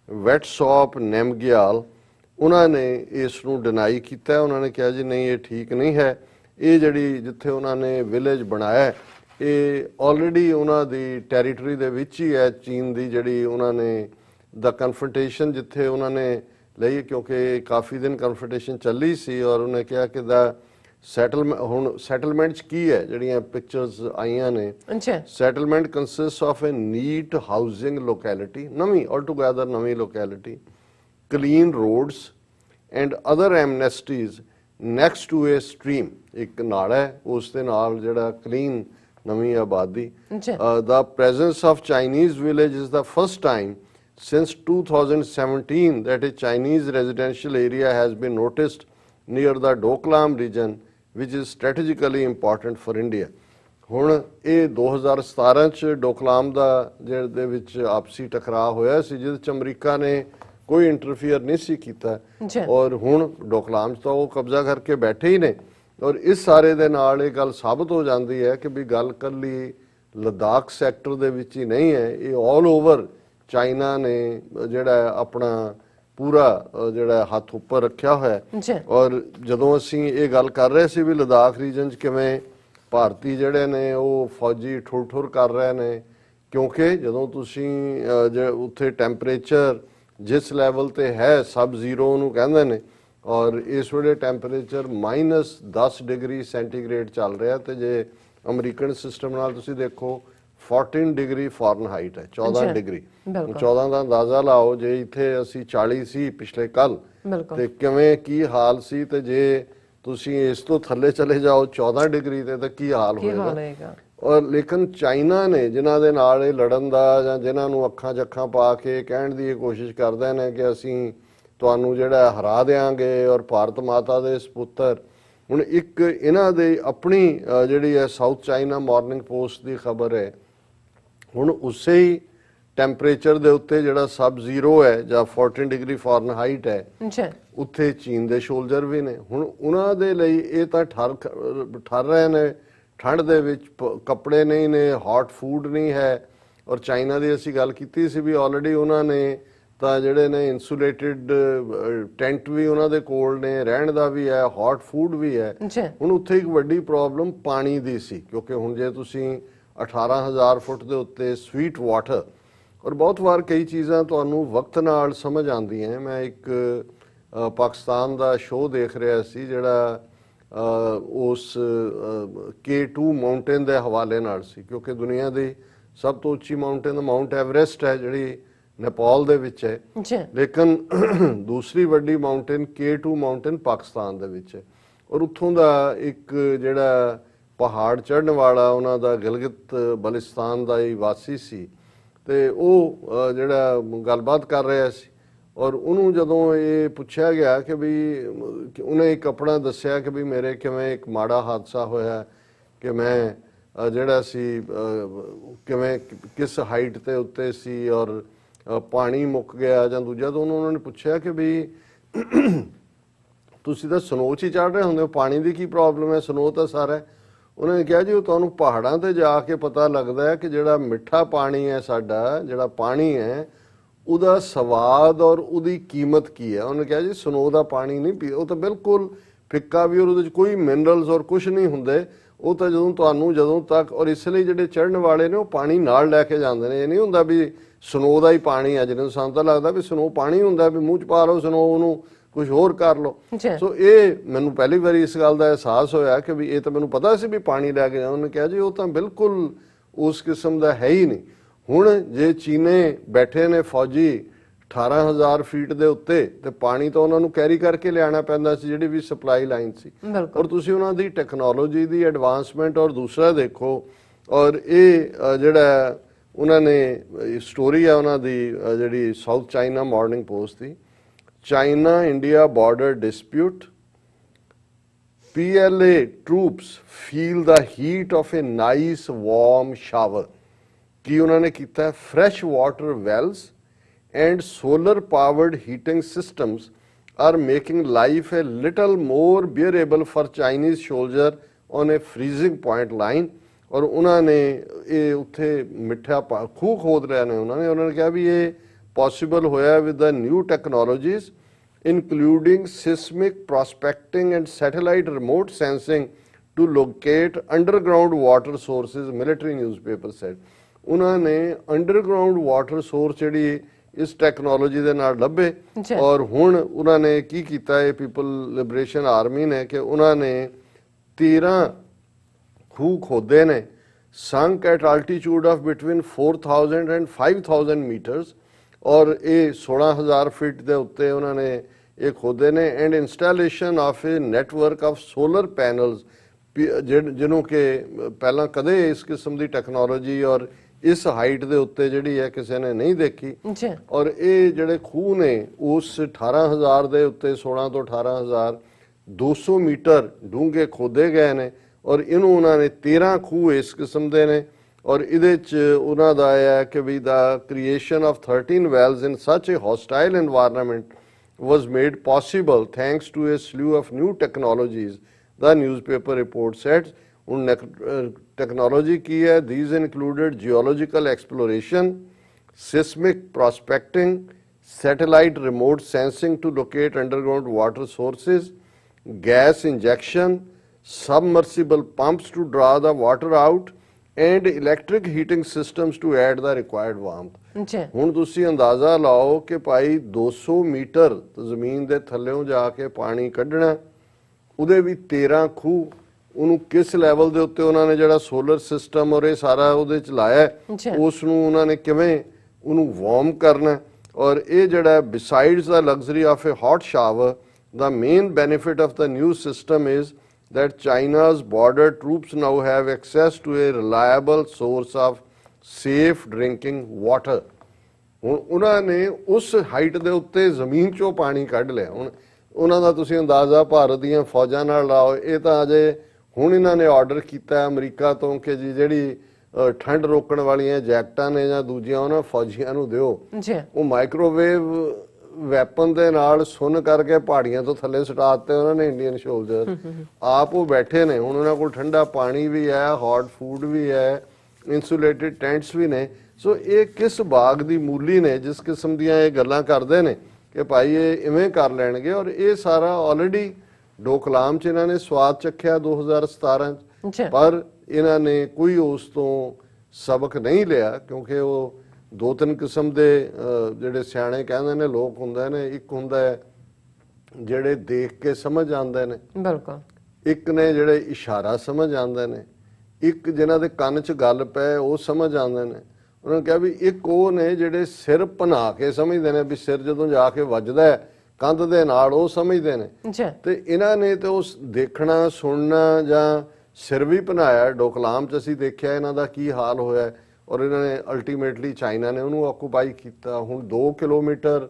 ਵੈਟਸੌਪ ਨੈਮਗਿਆਲ, ਉਹਨਾਂ ਨੇ ਇਸ ਨੂੰ ਡਿਨਾਈ ਕੀਤਾ। ਉਹਨਾਂ ਨੇ ਕਿਹਾ ਜੀ ਨਹੀਂ, ਇਹ ਠੀਕ ਨਹੀਂ ਹੈ, ਇਹ ਜਿਹੜੀ ਜਿੱਥੇ ਉਹਨਾਂ ਨੇ ਵਿਲੇਜ ਬਣਾਇਆ ਇਹ ਆਲਰੇਡੀ ਉਹਨਾਂ ਦੀ ਟੈਰੀਟਰੀ ਦੇ ਵਿੱਚ ਹੀ ਹੈ, ਚੀਨ ਦੀ ਜਿਹੜੀ ਉਹਨਾਂ ਨੇ ਦਾ ਕਨਫਰੰਟੇਸ਼ਨ ਜਿੱਥੇ ਉਹਨਾਂ ਨੇ ਲਈ, ਕਿਉਂਕਿ ਕਾਫੀ ਦਿਨ ਕਨਫਰੰਟੇਸ਼ਨ ਚੱਲੀ ਸੀ, ਔਰ ਉਹਨੇ ਕਿਹਾ ਕਿ ਦਾ ਹੁਣ ਸੈਟਲਮੈਂਟ 'ਚ ਕੀ ਹੈ, ਜਿਹੜੀਆਂ ਪਿਕਚਰਸ ਆਈਆਂ ਨੇ, settlement consist of a neat housing locality, ਨਵੀਂ ਆਲਟੂਗੈਦਰ ਨਵੀਂ locality, clean roads and other amnesties next to a stream, ਇੱਕ ਨਾਲਾ ਹੈ ਉਸ ਦੇ ਨਾਲ ਜਿਹੜਾ ਕਲੀਨ ਨਵੀਂ ਆਬਾਦੀ। The presence of Chinese village is the first time since 2017 that a Chinese residential area has been noticed near the Doklam region, which is strategically important for India. ਹੁਣ ਇਹ 2017 ਚ ਡੋਕਲਾਮ ਦਾ ਜਿਹਦੇ ਵਿੱਚ ਆਪਸੀ ਟਕਰਾਅ ਹੋਇਆ ਸੀ, ਜਿਹਦੇ ਚ ਅਮਰੀਕਾ ਨੇ ਕੋਈ ਇੰਟਰਫੀਅਰ ਨਹੀਂ ਸੀ ਕੀਤਾ, ਔਰ ਹੁਣ ਡੋਕਲਾਮ 'ਚ ਤਾਂ ਉਹ ਕਬਜ਼ਾ ਕਰਕੇ ਬੈਠੇ ਹੀ ਨੇ। ਔਰ ਇਸ ਸਾਰੇ ਦੇ ਨਾਲ ਇਹ ਗੱਲ ਸਾਬਤ ਹੋ ਜਾਂਦੀ ਹੈ ਕਿ ਵੀ ਗੱਲ ਕੱਲੀ ਲਦਾਖ ਸੈਕਟਰ ਦੇ ਵਿੱਚ ਹੀ ਨਹੀਂ ਹੈ, ਇਹ ਆਲ ਓਵਰ ਚਾਈਨਾ ਨੇ ਜਿਹੜਾ ਆਪਣਾ ਪੂਰਾ ਜਿਹੜਾ ਹੱਥ ਉੱਪਰ ਰੱਖਿਆ ਹੋਇਆ। ਔਰ ਜਦੋਂ ਅਸੀਂ ਇਹ ਗੱਲ ਕਰ ਰਹੇ ਸੀ ਵੀ ਲਦਾਖ ਰੀਜਨ 'ਚ ਕਿਵੇਂ ਭਾਰਤੀ ਜਿਹੜੇ ਨੇ ਉਹ ਫੌਜੀ ਠੁਰ ਕਰ ਰਹੇ ਨੇ, ਕਿਉਂਕਿ ਜਦੋਂ ਤੁਸੀਂ ਉੱਥੇ ਟੈਂਪਰੇਚਰ ਜਿਸ ਲੈਵਲ ਤੇ ਹੈ ਸਬ ਜ਼ੀਰੋ ਨੂੰ ਕਹਿੰਦੇ ਨੇ, ਔਰ ਇਸ ਵੇਲੇ ਟੈਂਪਰੇਚਰ -10 ਡਿਗਰੀ ਸੈਂਟੀਗ੍ਰੇਡ ਚੱਲ ਰਿਹਾ, ਤੇ ਜੇ ਅਮਰੀਕਨ ਸਿਸਟਮ ਨਾਲ ਤੁਸੀਂ ਦੇਖੋ 14 ਡਿਗਰੀ ਫਾਰਨਹਾਈਟ ਹੈ, 14 ਡਿਗਰੀ, 14 ਦਾ ਅੰਦਾਜ਼ਾ ਲਾਓ। ਜੇ ਇੱਥੇ ਅਸੀਂ 40 ਸੀ ਪਿਛਲੇ ਕੱਲ, ਤੇ ਕਿਵੇਂ ਕੀ ਹਾਲ ਸੀ, ਤੇ ਜੇ ਤੁਸੀਂ ਇਸ ਤੋਂ ਥੱਲੇ ਚਲੇ ਜਾਓ 14 ਡਿਗਰੀ ਤੇ ਤਾਂ ਕੀ ਹਾਲ ਹੋਏਗਾ। ਔਰ ਲੇਕਿਨ ਚਾਈਨਾ ਨੇ ਜਿਨ੍ਹਾਂ ਦੇ ਨਾਲ ਇਹ ਲੜਨ ਦਾ ਜਾਂ ਜਿਨ੍ਹਾਂ ਨੂੰ ਅੱਖਾਂ 'ਚ ਅੱਖਾਂ ਪਾ ਕੇ ਕਹਿਣ ਦੀ ਇਹ ਕੋਸ਼ਿਸ਼ ਕਰਦੇ ਨੇ ਕਿ ਅਸੀਂ ਤੁਹਾਨੂੰ ਜਿਹੜਾ ਹਰਾ ਦੇਵਾਂਗੇ ਔਰ ਭਾਰਤ ਮਾਤਾ ਦੇ ਸਪੁੱਤਰ, ਹੁਣ ਇੱਕ ਇਹਨਾਂ ਦੇ ਆਪਣੀ ਜਿਹੜੀ ਹੈ ਸਾਊਥ ਚਾਈਨਾ ਮਾਰਨਿੰਗ ਪੋਸਟ ਦੀ ਖਬਰ ਹੈ, ਹੁਣ ਉਸੇ ਹੀ ਟੈਂਪਰੇਚਰ ਦੇ ਉੱਤੇ ਜਿਹੜਾ ਸਬ ਜ਼ੀਰੋ ਹੈ ਜਾਂ 14 ਡਿਗਰੀ ਫਾਰਨਹਾਈਟ ਹੈ, ਉੱਥੇ ਚੀਨ ਦੇ ਸੋਲਜਰ ਵੀ ਨੇ। ਹੁਣ ਉਹਨਾਂ ਦੇ ਲਈ ਇਹ ਤਾਂ ਠਰ ਰਹੇ ਨੇ ਠੰਡ ਦੇ ਵਿੱਚ, ਕੱਪੜੇ ਨਹੀਂ ਨੇ, ਹੌਟ ਫੂਡ ਨਹੀਂ ਹੈ। ਔਰ ਚਾਈਨਾ ਦੀ ਅਸੀਂ ਗੱਲ ਕੀਤੀ ਸੀ ਵੀ ਆਲਰੇਡੀ ਉਹਨਾਂ ਨੇ ਤਾਂ ਜਿਹੜੇ ਨੇ ਇਨਸੂਲੇਟਿਡ ਟੈਂਟ ਵੀ ਉਹਨਾਂ ਦੇ ਕੋਲ ਨੇ, ਰਹਿਣ ਦਾ ਵੀ ਹੈ, ਹੌਟ ਫੂਡ ਵੀ ਹੈ। ਹੁਣ ਉੱਥੇ ਇੱਕ ਵੱਡੀ ਪ੍ਰੋਬਲਮ ਪਾਣੀ ਦੀ ਸੀ, ਕਿਉਂਕਿ ਹੁਣ ਜੇ ਤੁਸੀਂ 18,000 ਫੁੱਟ ਦੇ ਉੱਤੇ ਸਵੀਟ ਵਾਟਰ, ਔਰ ਬਹੁਤ ਵਾਰ ਕਈ ਚੀਜ਼ਾਂ ਤੁਹਾਨੂੰ ਵਕਤ ਨਾਲ ਸਮਝ ਆਉਂਦੀਆਂ। ਮੈਂ ਇੱਕ ਪਾਕਿਸਤਾਨ ਦਾ ਸ਼ੋਅ ਦੇਖ ਰਿਹਾ ਸੀ ਜਿਹੜਾ ਉਸ K2 ਮਾਊਂਟੇਨ ਦੇ ਹਵਾਲੇ ਨਾਲ ਸੀ, ਕਿਉਂਕਿ ਦੁਨੀਆ ਦੀ ਸਭ ਤੋਂ ਉੱਚੀ ਮਾਊਂਟੇਨ ਮਾਊਂਟ ਐਵਰੈਸਟ ਹੈ ਜਿਹੜੀ ਨੇਪਾਲ ਦੇ ਵਿੱਚ ਹੈ, ਲੇਕਿਨ ਦੂਸਰੀ ਵੱਡੀ ਮਾਊਂਟੇਨ K2 ਮਾਊਂਟੇਨ ਪਾਕਿਸਤਾਨ ਦੇ ਵਿੱਚ ਹੈ। ਔਰ ਉੱਥੋਂ ਦਾ ਇੱਕ ਜਿਹੜਾ ਪਹਾੜ ਚੜ੍ਹਨ ਵਾਲਾ ਉਹਨਾਂ ਦਾ ਗਿਲਗਿਤ ਬਲਿਸਤਾਨ ਦਾ ਹੀ ਵਾਸੀ ਸੀ, ਤੇ ਉਹ ਜਿਹੜਾ ਗੱਲਬਾਤ ਕਰ ਰਿਹਾ ਸੀ, ਔਰ ਉਹਨੂੰ ਜਦੋਂ ਇਹ ਪੁੱਛਿਆ ਗਿਆ ਕਿ ਵੀ ਉਹਨੇ ਇੱਕ ਆਪਣਾ ਦੱਸਿਆ ਕਿ ਵੀ ਮੇਰੇ ਕਿਵੇਂ ਇੱਕ ਮਾੜਾ ਹਾਦਸਾ ਹੋਇਆ ਕਿ ਮੈਂ ਜਿਹੜਾ ਸੀ ਕਿਵੇਂ ਕਿਸ ਹਾਈਟ ਤੇ ਉੱਤੇ ਸੀ ਔਰ ਪਾਣੀ ਮੁੱਕ ਗਿਆ ਜਾਂ ਦੂਜਾ। ਤਾਂ ਉਹਨਾਂ ਨੇ ਪੁੱਛਿਆ ਕਿ ਵੀ ਤੁਸੀਂ ਤਾਂ ਸਨੋ 'ਚ ਹੀ ਚੜ੍ਹ ਰਹੇ ਹੁੰਦੇ ਹੋ, ਪਾਣੀ ਦੀ ਕੀ ਪ੍ਰੋਬਲਮ ਹੈ, ਸਨੋ ਤਾਂ ਸਾਰਾ। ਉਹਨਾਂ ਨੇ ਕਿਹਾ ਜੀ ਉਹ ਤੁਹਾਨੂੰ ਪਹਾੜਾਂ ਤੇ ਜਾ ਕੇ ਪਤਾ ਲੱਗਦਾ ਹੈ ਕਿ ਜਿਹੜਾ ਮਿੱਠਾ ਪਾਣੀ ਹੈ ਸਾਡਾ, ਜਿਹੜਾ ਪਾਣੀ ਹੈ ਉਹਦਾ ਸਵਾਦ ਔਰ ਉਹਦੀ ਕੀਮਤ ਕੀ ਹੈ। ਉਹਨੇ ਕਿਹਾ ਜੀ ਸਨੋ ਦਾ ਪਾਣੀ ਨਹੀਂ ਪੀ, ਉਹ ਤਾਂ ਬਿਲਕੁਲ ਫਿੱਕਾ ਵੀ, ਔਰ ਉਹਦੇ ਵਿੱਚ ਕੋਈ ਮਿਨਰਲਸ ਔਰ ਕੁਝ ਨਹੀਂ ਹੁੰਦੇ। ਉਹ ਤਾਂ ਜਦੋਂ ਤੱਕ, ਔਰ ਇਸ ਲਈ ਜਿਹੜੇ ਚੜ੍ਹਨ ਵਾਲੇ ਨੇ ਉਹ ਪਾਣੀ ਨਾਲ ਲੈ ਕੇ ਜਾਂਦੇ ਨੇ। ਇਹ ਨਹੀਂ ਹੁੰਦਾ ਵੀ ਸਨੋ ਦਾ ਹੀ ਪਾਣੀ ਆ, ਜਿਹਨੂੰ ਸਾਨੂੰ ਤਾਂ ਲੱਗਦਾ ਵੀ ਸਨੋ ਪਾਣੀ ਹੁੰਦਾ ਵੀ ਮੂੰਹ ਚ ਪਾ ਲਓ ਸਨੋ, ਉਹਨੂੰ ਕੁਝ ਹੋਰ ਕਰ ਲਓ। ਸੋ ਇਹ ਮੈਨੂੰ ਪਹਿਲੀ ਵਾਰੀ ਇਸ ਗੱਲ ਦਾ ਅਹਿਸਾਸ ਹੋਇਆ ਕਿ ਵੀ ਇਹ ਤਾਂ ਮੈਨੂੰ ਪਤਾ ਸੀ ਵੀ ਪਾਣੀ ਲੈ ਕੇ ਜਾਣ। ਉਹਨੇ ਕਿਹਾ ਜੀ ਉਹ ਤਾਂ ਬਿਲਕੁਲ ਉਸ ਕਿਸਮ ਦਾ ਹੈ ਹੀ ਨਹੀਂ। ਹੁਣ ਜੇ ਚੀਨੇ ਬੈਠੇ ਨੇ ਫੌਜੀ 18,000 ਫੀਟ ਦੇ ਉੱਤੇ, ਤੇ ਪਾਣੀ ਤਾਂ ਉਹਨਾਂ ਨੂੰ ਕੈਰੀ ਕਰਕੇ ਲਿਆਣਾ ਪੈਂਦਾ ਸੀ, ਜਿਹੜੀ ਵੀ ਸਪਲਾਈ ਲਾਈਨ ਸੀ। ਔਰ ਤੁਸੀਂ ਉਹਨਾਂ ਦੀ ਟੈਕਨੋਲੋਜੀ ਦੀ ਐਡਵਾਂਸਮੈਂਟ ਔਰ ਦੂਸਰਾ ਦੇਖੋ, ਔਰ ਇਹ ਜਿਹੜਾ ਉਹਨਾਂ ਨੇ ਸਟੋਰੀ ਹੈ ਉਹਨਾਂ ਦੀ ਜਿਹੜੀ south China morning post the, China India border dispute, PLA troops feel the heat of a nice warm shower। ਕੀ ਉਹਨਾਂ ਨੇ ਕੀਤਾ, fresh water Wales and solar powered heating systems are making life a little more bearable for Chinese soldier on a freezing point line। ਔਰ ਉਹਨਾਂ ਨੇ ਇਹ ਉੱਥੇ ਮਿੱਠਾ ਖੂਹ ਖੋਦ ਰਹੇ ਨੇ। ਉਹਨਾਂ ਨੇ ਕਿਹਾ ਵੀ ਇਹ ਪੋਸੀਬਲ ਹੋਇਆ with the new technologies including seismic prospecting and satellite remote sensing to locate underground water sources, military newspaper said। ਉਹਨਾਂ ਨੇ ਅੰਡਰਗਰਾਉਂਡ ਵਾਟਰ ਸੋਰਸ ਜਿਹੜੀ ਇਸ ਟੈਕਨੋਲੋਜੀ ਦੇ ਨਾਲ ਲੱਭੇ। ਔਰ ਹੁਣ ਉਹਨਾਂ ਨੇ ਕੀ ਕੀਤਾ, ਇਹ ਪੀਪਲ ਲਿਬਰੇਸ਼ਨ ਆਰਮੀ ਨੇ, ਕਿ ਉਹਨਾਂ ਨੇ 13 ਖੂਹ ਖੋਦੇ ਨੇ, sunk at altitude of between 4000 and 5000 metres, ਔਰ ਇਹ 16,000 ਫੀਟ ਦੇ ਉੱਤੇ ਉਹਨਾਂ ਨੇ ਇਹ ਖੋਦੇ ਨੇ। And installation of A network of solar panels, ਜਿਹਨੂੰ ਕਿ ਪਹਿਲਾਂ ਕਦੇ ਇਸ ਕਿਸਮ ਦੀ ਟੈਕਨੋਲੋਜੀ ਔਰ ਇਸ ਹਾਈਟ ਦੇ ਉੱਤੇ ਜਿਹੜੀ ਹੈ ਕਿਸੇ ਨੇ ਨਹੀਂ ਦੇਖੀ। ਔਰ ਇਹ ਜਿਹੜੇ ਖੂਹ ਨੇ ਉਸ 18,000 ਦੇ ਉੱਤੇ 16 ਤੋਂ 18,200 ਮੀਟਰ ਡੂੰਘੇ ਖੋਦੇ ਗਏ ਨੇ। ਔਰ ਇਹਨੂੰ ਉਹਨਾਂ ਨੇ 13 ਖੂਹ ਇਸ ਕਿਸਮ ਦੇ ਨੇ। ਔਰ ਇਹਦੇ ਚ ਉਹਨਾਂ ਦਾ ਇਹ ਹੈ ਕਿ ਵੀ ਦਾ ਕ੍ਰੀਏਸ਼ਨ ਆਫ 13 ਵੈਲਸ ਇਨ ਸੱਚ ਏ ਹੌਸਟਾਈਲ environment was made possible thanks to a slew of new technologies, the newspaper report said। ਹੁਣ ਟੈਕਨੋਲੋਜੀ ਕੀ ਹੈ, these included geological exploration, seismic prospecting, satellite remote sensing to locate underground water sources, gas injection, submersible pumps to draw the water out, and electric heating systems to add the required warmth। ਹੁਣ ਤੁਸੀਂ ਅੰਦਾਜ਼ਾ ਲਾਓ ਕਿ ਭਾਈ 200 metre ਜ਼ਮੀਨ ਦੇ ਥੱਲੇੋਂ ਜਾ ਕੇ ਪਾਣੀ ਕੱਢਣਾ, ਉਹਦੇ ਵੀ 13 ਖੂਹ, ਉਹਨੂੰ ਕਿਸ ਲੈਵਲ ਦੇ ਉੱਤੇ ਉਹਨਾਂ ਨੇ ਜਿਹੜਾ ਸੋਲਰ ਸਿਸਟਮ ਔਰ ਇਹ ਸਾਰਾ ਉਹਦੇ ਚ ਲਾਇਆ, ਉਸ ਨੂੰ ਉਹਨਾਂ ਨੇ ਕਿਵੇਂ ਉਹਨੂੰ ਵਾਰਮ ਕਰਨਾ। ਔਰ ਇਹ ਜਿਹੜਾ besides the luxury of a hot shower, the main benefit of the new system is that China's border troops now have access to a reliable source of safe drinking water। ਹੁਣ ਉਹਨਾਂ ਨੇ ਉਸ height ਦੇ ਉੱਤੇ ਜ਼ਮੀਨ ਚੋਂ ਪਾਣੀ ਕੱਢ ਲਿਆ। ਹੁਣ ਉਹਨਾਂ ਦਾ ਤੁਸੀਂ ਅੰਦਾਜ਼ਾ ਭਾਰਤ ਦੀਆਂ ਫੌਜਾਂ ਨਾਲ ਲਾਓ। ਇਹ ਤਾਂ ਅਜੇ ਹੁਣ ਇਹਨਾਂ ਨੇ ਆਰਡਰ ਕੀਤਾ ਅਮਰੀਕਾ ਤੋਂ ਕਿ ਜੀ ਜਿਹੜੀ ਠੰਡ ਰੋਕਣ ਵਾਲੀਆਂ ਜੈਕਟਾਂ ਨੇ ਜਾਂ ਦੂਜੀਆਂ ਉਹਨਾਂ ਫੌਜੀਆਂ ਨੂੰ ਦਿਓ। ਉਹ ਮਾਈਕ੍ਰੋਵੇਵ ਵੈਪਨ ਦੇ ਨਾਲ ਸੁਣ ਕਰਕੇ ਪਹਾੜੀਆਂ ਤੋਂ ਥੱਲੇ ਸੁਟਾ ਦਿੱਤੇ ਉਹਨਾਂ ਨੇ ਇੰਡੀਅਨ ਸੋਲਜਰ। ਆਪ ਉਹ ਬੈਠੇ ਨੇ, ਹੁਣ ਉਹਨਾਂ ਕੋਲ ਠੰਡਾ ਪਾਣੀ ਵੀ ਹੈ, ਹੌਟ ਫੂਡ ਵੀ ਹੈ, ਇੰਸੂਲੇਟਿਡ ਟੈਂਟਸ ਵੀ ਨੇ। ਸੋ ਇਹ ਕਿਸ ਬਾਗ ਦੀ ਮੂਲੀ ਨੇ ਜਿਸ ਕਿਸਮ ਦੀਆਂ ਇਹ ਗੱਲਾਂ ਕਰਦੇ ਨੇ ਕਿ ਭਾਈ ਇਹ ਇਵੇਂ ਕਰ ਲੈਣਗੇ। ਔਰ ਇਹ ਸਾਰਾ ਆਲਰੇਡੀ ਡੋਕਲਾਮ ਚ ਇਹਨਾਂ ਨੇ ਸਵਾਦ ਚੱਖਿਆ 2017 ਚ, ਪਰ ਇਹਨਾਂ ਨੇ ਕੋਈ ਉਸ ਤੋਂ ਸਬਕ ਨਹੀਂ ਲਿਆ, ਕਿਉਂਕਿ ਉਹ ਦੋ ਤਿੰਨ ਕਿਸਮ ਦੇ ਜਿਹੜੇ ਸਿਆਣੇ ਕਹਿੰਦੇ ਨੇ ਲੋਕ ਹੁੰਦੇ ਨੇ। ਇੱਕ ਹੁੰਦਾ ਹੈ ਜਿਹੜੇ ਦੇਖ ਕੇ ਸਮਝ ਆਉਂਦੇ ਨੇ, ਬਿਲਕੁਲ, ਇੱਕ ਨੇ ਜਿਹੜੇ ਇਸ਼ਾਰਾ ਸਮਝ ਆਉਂਦੇ ਨੇ, ਇੱਕ ਜਿਨ੍ਹਾਂ ਦੇ ਕੰਨ 'ਚ ਗੱਲ ਪਏ ਉਹ ਸਮਝ ਆਉਂਦੇ ਨੇ। ਉਹਨਾਂ ਨੇ ਕਿਹਾ ਵੀ ਇੱਕ ਉਹ ਨੇ ਜਿਹੜੇ ਸਿਰ ਭਨਾ ਕੇ ਸਮਝਦੇ ਨੇ, ਵੀ ਸਿਰ ਜਦੋਂ ਜਾ ਕੇ ਵੱਜਦਾ ਕੰਧ ਦੇ ਨਾਲ ਉਹ ਸਮਝਦੇ ਨੇ। ਤੇ ਇਹਨਾਂ ਨੇ ਤੇ ਉਸ ਦੇਖਣਾ ਸੁਣਨਾ ਜਾਂ ਸਿਰ ਵੀ ਭਨਾਇਆ। ਡੋਕਲਾਮ 'ਚ ਅਸੀਂ ਦੇਖਿਆ ਇਹਨਾਂ ਦਾ ਕੀ ਹਾਲ ਹੋਇਆ। ਔਰ ਇਹਨਾਂ ਨੇ ਅਲਟੀਮੇਟਲੀ ਚਾਈਨਾ ਨੇ ਉਹਨੂੰ ਆਕੂਪਾਈ ਕੀਤਾ। ਹੁਣ 2 ਕਿਲੋਮੀਟਰ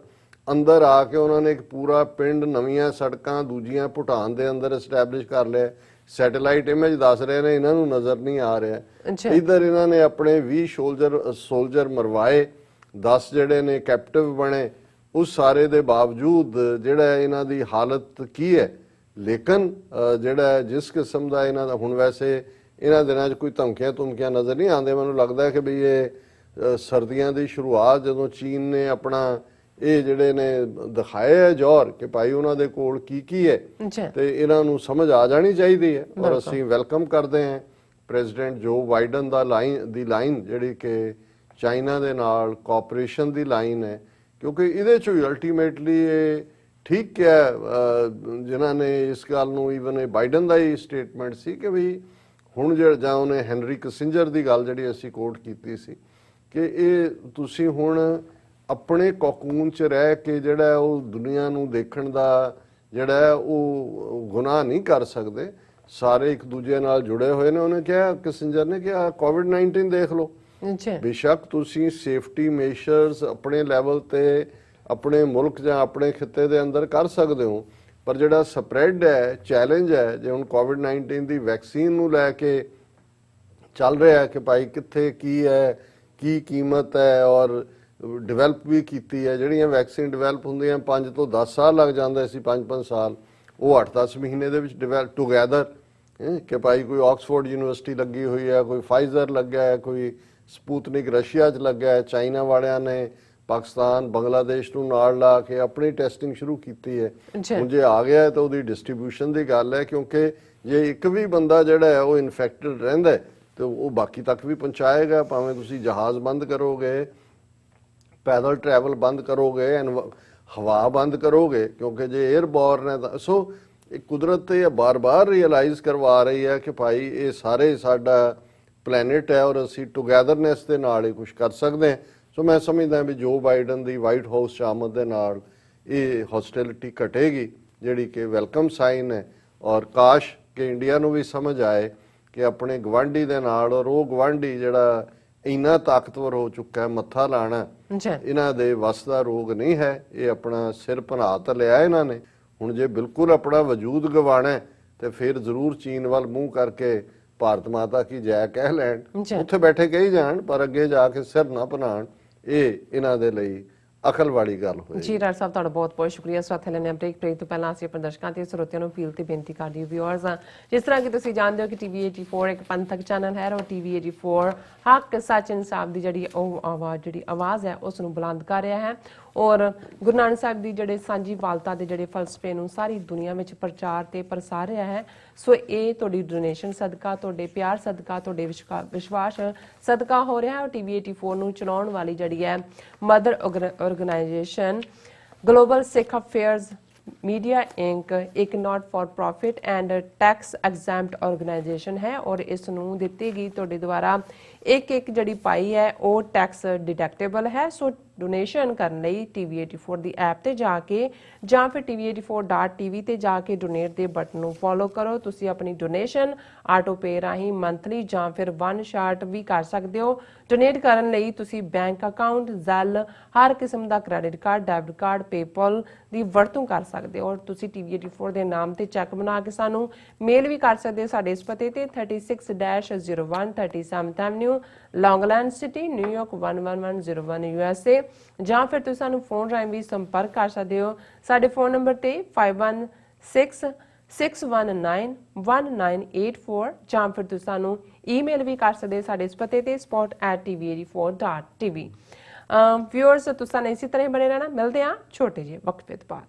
ਅੰਦਰ ਆ ਕੇ ਉਹਨਾਂ ਨੇ ਇੱਕ ਪੂਰਾ ਪਿੰਡ, ਨਵੀਆਂ ਸੜਕਾਂ ਦੂਜੀਆਂ ਭੂਟਾਨ ਦੇ ਅੰਦਰ ਐਸਟੈਬਲਿਸ਼ ਕਰ ਲਿਆ। ਸੈਟੇਲਾਈਟ ਇਮੇਜ ਦੱਸ ਰਹੇ ਨੇ ਇਹਨਾਂ ਨੂੰ ਨਜ਼ਰ ਨਹੀਂ ਆ ਰਿਹਾ। ਇੱਧਰ ਇਹਨਾਂ ਨੇ ਆਪਣੇ 20 ਸੋਲਜਰ ਮਰਵਾਏ, 10 ਜਿਹੜੇ ਨੇ ਕੈਪਟਿਵ ਬਣੇ। ਉਸ ਸਾਰੇ ਦੇ ਬਾਵਜੂਦ ਜਿਹੜਾ ਇਹਨਾਂ ਦੀ ਹਾਲਤ ਕੀ ਹੈ। ਲੇਕਿਨ ਜਿਹੜਾ ਜਿਸ ਕਿਸਮ ਦਾ ਇਹਨਾਂ ਦਾ ਹੁਣ ਵੈਸੇ ਇਹਨਾਂ ਦਿਨਾਂ 'ਚ ਕੋਈ ਧਮਕੀਆਂ ਨਜ਼ਰ ਨਹੀਂ ਆਉਂਦੇ। ਮੈਨੂੰ ਲੱਗਦਾ ਹੈ ਕਿ ਵੀ ਇਹ ਸਰਦੀਆਂ ਦੀ ਸ਼ੁਰੂਆਤ ਜਦੋਂ ਚੀਨ ਨੇ ਆਪਣਾ ਇਹ ਜਿਹੜੇ ਨੇ ਦਿਖਾਏ ਹੈ ਜ਼ੋਰ ਕਿ ਭਾਈ ਉਹਨਾਂ ਦੇ ਕੋਲ ਕੀ ਹੈ ਤੇ ਇਹਨਾਂ ਨੂੰ ਸਮਝ ਆ ਜਾਣੀ ਚਾਹੀਦੀ ਹੈ। ਔਰ ਅਸੀਂ ਵੈਲਕਮ ਕਰਦੇ ਹਾਂ ਪ੍ਰੈਜ਼ੀਡੈਂਟ ਜੋ ਬਾਈਡਨ ਦਾ ਲਾਈਨ ਜਿਹੜੀ ਕਿ ਚਾਈਨਾ ਦੇ ਨਾਲ ਕੋਆਪਰੇਸ਼ਨ ਦੀ ਲਾਈਨ ਹੈ, ਕਿਉਂਕਿ ਇਹਦੇ 'ਚੋਂ ਹੀ ਅਲਟੀਮੇਟਲੀ ਇਹ ਠੀਕ ਕਿਹਾ ਜਿਨ੍ਹਾਂ ਨੇ ਇਸ ਗੱਲ ਨੂੰ, ਈਵਨ ਇਹ ਬਾਈਡਨ ਦਾ ਹੀ ਸਟੇਟਮੈਂਟ ਸੀ ਕਿ ਵੀ ਹੁਣ ਜਾਂ ਉਹਨੇ ਹੈਨਰੀ ਕਿਸਿੰਜਰ ਦੀ ਗੱਲ ਜਿਹੜੀ ਅਸੀਂ ਕੋਟ ਕੀਤੀ ਸੀ ਕਿ ਇਹ ਤੁਸੀਂ ਹੁਣ ਆਪਣੇ ਕੋਕੂਨ 'ਚ ਰਹਿ ਕੇ ਜਿਹੜਾ ਉਹ ਦੁਨੀਆ ਨੂੰ ਦੇਖਣ ਦਾ ਜਿਹੜਾ ਉਹ ਗੁਨਾਹ ਨਹੀਂ ਕਰ ਸਕਦੇ। ਸਾਰੇ ਇੱਕ ਦੂਜੇ ਨਾਲ ਜੁੜੇ ਹੋਏ ਨੇ। ਉਹਨੇ ਕਿਹਾ, ਕਿਸਿੰਜਰ ਨੇ ਕਿਹਾ ਕੋਵਿਡ-19 ਦੇਖ ਲਓ, ਬੇਸ਼ੱਕ ਤੁਸੀਂ ਸੇਫਟੀ ਮੇਜਰਸ ਆਪਣੇ ਲੈਵਲ ਤੇ ਆਪਣੇ ਮੁਲਕ ਜਾਂ ਆਪਣੇ ਖਿੱਤੇ ਦੇ ਅੰਦਰ ਕਰ ਸਕਦੇ ਹੋ, ਪਰ ਜਿਹੜਾ ਸਪਰੈਡ ਹੈ, ਚੈਲੰਜ ਹੈ, ਜੇ ਹੁਣ ਕੋਵਿਡ-19 ਦੀ ਵੈਕਸੀਨ ਨੂੰ ਲੈ ਕੇ ਚੱਲ ਰਿਹਾ ਕਿ ਭਾਈ ਕਿੱਥੇ ਕੀ ਹੈ, ਕੀ ਕੀਮਤ ਹੈ, ਔਰ ਡਿਵੈਲਪ ਵੀ ਕੀਤੀ ਹੈ। ਜਿਹੜੀਆਂ ਵੈਕਸੀਨ ਡਿਵੈਲਪ ਹੁੰਦੀਆਂ 5 ਤੋਂ 10 ਸਾਲ ਲੱਗ ਜਾਂਦੇ ਸੀ, 5-5 ਸਾਲ, ਉਹ 8-10 ਮਹੀਨੇ ਦੇ ਵਿੱਚ ਡਿਵੈਲਪ ਟੂਗੈਦਰ ਕਿ ਭਾਈ ਕੋਈ ਆਕਸਫੋਰਡ ਯੂਨੀਵਰਸਿਟੀ ਲੱਗੀ ਹੋਈ ਹੈ, ਕੋਈ ਫਾਈਜ਼ਰ ਲੱਗਿਆ ਹੈ, ਕੋਈ ਸਪੂਤਨਿਕ ਰਸ਼ੀਆ 'ਚ ਲੱਗਿਆ ਹੈ, ਚਾਈਨਾ ਵਾਲਿਆਂ ਨੇ ਪਾਕਿਸਤਾਨ ਬੰਗਲਾਦੇਸ਼ ਨੂੰ ਨਾਲ ਲਾ ਕੇ ਆਪਣੀ ਟੈਸਟਿੰਗ ਸ਼ੁਰੂ ਕੀਤੀ ਹੈ। ਹੁਣ ਜੇ ਆ ਗਿਆ ਤਾਂ ਉਹਦੀ ਡਿਸਟ੍ਰੀਬਿਊਸ਼ਨ ਦੀ ਗੱਲ ਹੈ, ਕਿਉਂਕਿ ਜੇ ਇੱਕ ਵੀ ਬੰਦਾ ਜਿਹੜਾ ਹੈ ਉਹ ਇਨਫੈਕਟਡ ਰਹਿੰਦਾ ਤੇ ਉਹ ਬਾਕੀ ਤੱਕ ਵੀ ਪਹੁੰਚਾਏਗਾ। ਭਾਵੇਂ ਤੁਸੀਂ ਜਹਾਜ਼ ਬੰਦ ਕਰੋਗੇ, ਪੈਦਲ ਟਰੈਵਲ ਬੰਦ ਕਰੋਗੇ, ਹਵਾ ਬੰਦ ਕਰੋਗੇ, ਕਿਉਂਕਿ ਜੇ 에ਅਰਬੋਰਨ ਹੈ ਤਾਂ ਸੋ ਇਹ ਕੁਦਰਤ ਇਹ ਬਾਰ-ਬਾਰ ਰਿਅਲਾਈਜ਼ ਕਰਵਾ ਰਹੀ ਹੈ ਕਿ ਭਾਈ ਇਹ ਸਾਰੇ ਸਾਡਾ ਪਲੈਨਟ ਹੈ ਔਰ ਅਸੀਂ ਟੂਗੈਦਰਨੈਸ ਦੇ ਨਾਲ ਹੀ ਕੁਝ ਕਰ ਸਕਦੇ ਹਾਂ। ਸੋ ਮੈਂ ਸਮਝਦਾ ਵੀ ਜੋ ਬਾਈਡਨ ਦੀ ਵਾਈਟ ਹਾਊਸ 'ਚ ਆਮਦ ਦੇ ਨਾਲ ਇਹ ਹੌਸਟੈਲਿਟੀ ਘਟੇਗੀ, ਜਿਹੜੀ ਕਿ ਵੈਲਕਮ ਸਾਈਨ ਹੈ। ਔਰ ਕਾਸ਼ ਕਿ ਇੰਡੀਆ ਨੂੰ ਵੀ ਸਮਝ ਆਏ ਕਿ ਆਪਣੇ ਗਵਾਂਢੀ ਦੇ ਨਾਲ, ਔਰ ਉਹ ਗਵਾਂਢੀ ਜਿਹੜਾ ਇੰਨਾ ਤਾਕਤਵਰ ਹੋ ਚੁੱਕਾ ਹੈ, ਮੱਥਾ ਲਾਣਾ ਇਹਨਾਂ ਦੇ ਵੱਸ ਦਾ ਰੋਗ ਨਹੀਂ ਹੈ। ਇਹ ਆਪਣਾ ਸਿਰ ਭਨਾ ਤਾਂ ਲਿਆ ਇਹਨਾਂ ਨੇ, ਹੁਣ ਜੇ ਬਿਲਕੁਲ ਆਪਣਾ ਵਜੂਦ ਗਵਾਣਾ ਤੇ ਫਿਰ ਜ਼ਰੂਰ ਚੀਨ ਵੱਲ ਮੂੰਹ ਕਰਕੇ ਭਾਰਤ ਮਾਤਾ ਕੀ ਜੈ ਕਹਿ ਲੈਣ, ਉੱਥੇ ਬੈਠੇ ਕਹੀ ਜਾਣ, ਪਰ ਅੱਗੇ ਜਾ ਕੇ ਸਿਰ ਨਾ ਭਨਾਣ। ਇਹ ਇਹਨਾਂ ਦੇ ਲਈ ਅਕਲ ਵਾਲੀ ਗੱਲ ਹੋਈ। ਜੀ ਡਾਕਟਰ ਸਾਹਿਬ, ਤੁਹਾਡਾ ਬਹੁਤ ਬਹੁਤ ਸ਼ੁਕਰੀਆ। ਸਾਥ ਲੈਣੇ ਬ੍ਰੇਕ ਤੋਂ ਪਹਿਲਾਂ ਅਸੀਂ ਆਪਣੇ ਦਰਸ਼ਕਾਂ ਤੇ ਸਰੋਤਿਆਂ ਨੂੰ ਅਪੀਲ ਤੇ ਬੇਨਤੀ ਕਰਦੇ ਹਾਂ ਵਿਊਅਰਸ, ਜਿਸ ਤਰ੍ਹਾਂ ਕਿ ਤੁਸੀਂ ਜਾਣਦੇ ਹੋ ਕਿ ਟੀਵੀ 84 ਇੱਕ ਪੰਥਕ ਚੈਨਲ ਹੈ ਔਰ ਟੀਵੀ 84 ਹੱਕ ਸੱਚ ਇਨਸਾਫ ਦੀ ਜਿਹੜੀ ਆਵਾਜ਼ ਹੈ ਉਸ ਨੂੰ ਬੁਲੰਦ ਕਰ ਰਿਹਾ ਹੈ ਔਰ ਗੁਰੂ ਨਾਨਕ ਸਾਹਿਬ ਦੀ ਜਿਹੜੇ ਸਾਂਝੀ ਵਾਲਤਾ ਦੇ ਜਿਹੜੇ ਫਲਸਫੇ ਨੂੰ ਸਾਰੀ ਦੁਨੀਆ ਵਿੱਚ ਪ੍ਰਚਾਰ ਤੇ ਪ੍ਰਸਾਰ ਰਿਹਾ ਹੈ। ਸੋ ਇਹ ਤੁਹਾਡੀ ਡੋਨੇਸ਼ਨ ਸਦਕਾ, ਤੁਹਾਡੇ ਪਿਆਰ ਸਦਕਾ, ਤੁਹਾਡੇ ਵਿਸ਼ਵਾਸ ਸਦਕਾ ਹੋ ਰਿਹਾ ਹੈ। ਔਰ ਟੀਵੀ 84 ਨੂੰ ਚਲਾਉਣ ਵਾਲੀ ਜਿਹੜੀ ਹੈ ਮਦਰ ਆਰਗੇਨਾਈਜੇਸ਼ਨ ਗਲੋਬਲ ਸਿੱਖ ਅਫੇਅਰਸ ਮੀਡੀਆ ਇੰਕ ਇੱਕ not for profit and tax exempt organisation ਹੈ ਔਰ ਇਸ ਨੂੰ ਦਿੱਤੀ ਗਈ ਤੁਹਾਡੇ ਦੁਆਰਾ ਇੱਕ ਜਿਹੜੀ ਪਾਈ ਹੈ ਉਹ ਟੈਕਸ ਡਿਡਕਟੇਬਲ ਹੈ। ਸੋ ਡੋਨੇਸ਼ਨ ਕਰਨ ਲਈ ਟੀਵੀ 84 ਦੀ ਐਪ ਤੇ ਜਾ ਕੇ ਜਾਂ ਫਿਰ tv84.tv ਤੇ ਜਾ ਕੇ ਡੋਨੇਟ ਦੇ ਬਟਨ ਨੂੰ ਫੋਲੋ ਕਰੋ। ਤੁਸੀਂ ਆਪਣੀ ਡੋਨੇਸ਼ਨ ਆਟੋ ਪੇ ਰਾਹੀਂ ਮੰਥਲੀ ਜਾਂ ਫਿਰ ਵਨ ਸ਼ਾਟ ਵੀ ਕਰ ਸਕਦੇ ਹੋ। ਡੋਨੇਟ ਕਰਨ ਲਈ ਤੁਸੀਂ ਬੈਂਕ ਅਕਾਊਂਟ, ਜ਼ੈਲ, ਹਰ ਕਿਸਮ ਦਾ credit card, debit card, PayPal ਦੀ ਵਰਤੋਂ ਕਰ ਸਕਦੇ ਹੋ ਔਰ ਤੁਸੀਂ ਟੀਵੀ 84 ਦੇ ਨਾਮ ਤੇ ਚੈੱਕ ਬਣਾ ਕੇ ਸਾਨੂੰ ਮੇਲ ਵੀ ਕਰ ਸਕਦੇ ਹੋ ਸਾਡੇ ਇਸ ਪਤੇ ਤੇ 36-01 37th avenue, Long Island City, New York 11101 USA, ਜਾਂ ਫਿਰ ਤੁਸੀਂ ਸਾਨੂੰ ਫੋਨ ਰਾਹੀਂ ਵੀ ਸੰਪਰਕ ਕਰ ਸਕਦੇ ਹੋ ਸਾਡੇ ਫੋਨ ਨੰਬਰ ਤੇ 5166191984 ਜਾਂ ਫਿਰ ਤੁਸੀਂ ਸਾਨੂੰ ਈਮੇਲ ਵੀ ਕਰ ਸਕਦੇ ਸਾਡੇ ਇਸ ਪਤੇ ਤੇ spot@tv84.tv। ਵਿਊਅਰਸ, ਤੁਸੀਂ ਇਸੇ ਤਰ੍ਹਾਂ ਬਣੇ ਰਹਿਣਾ। ਮਿਲਦੇ ਹਾਂ ਛੋਟੇ ਜਿਹੇ ਵਕਫੇ ਤੋਂ ਬਾਅਦ।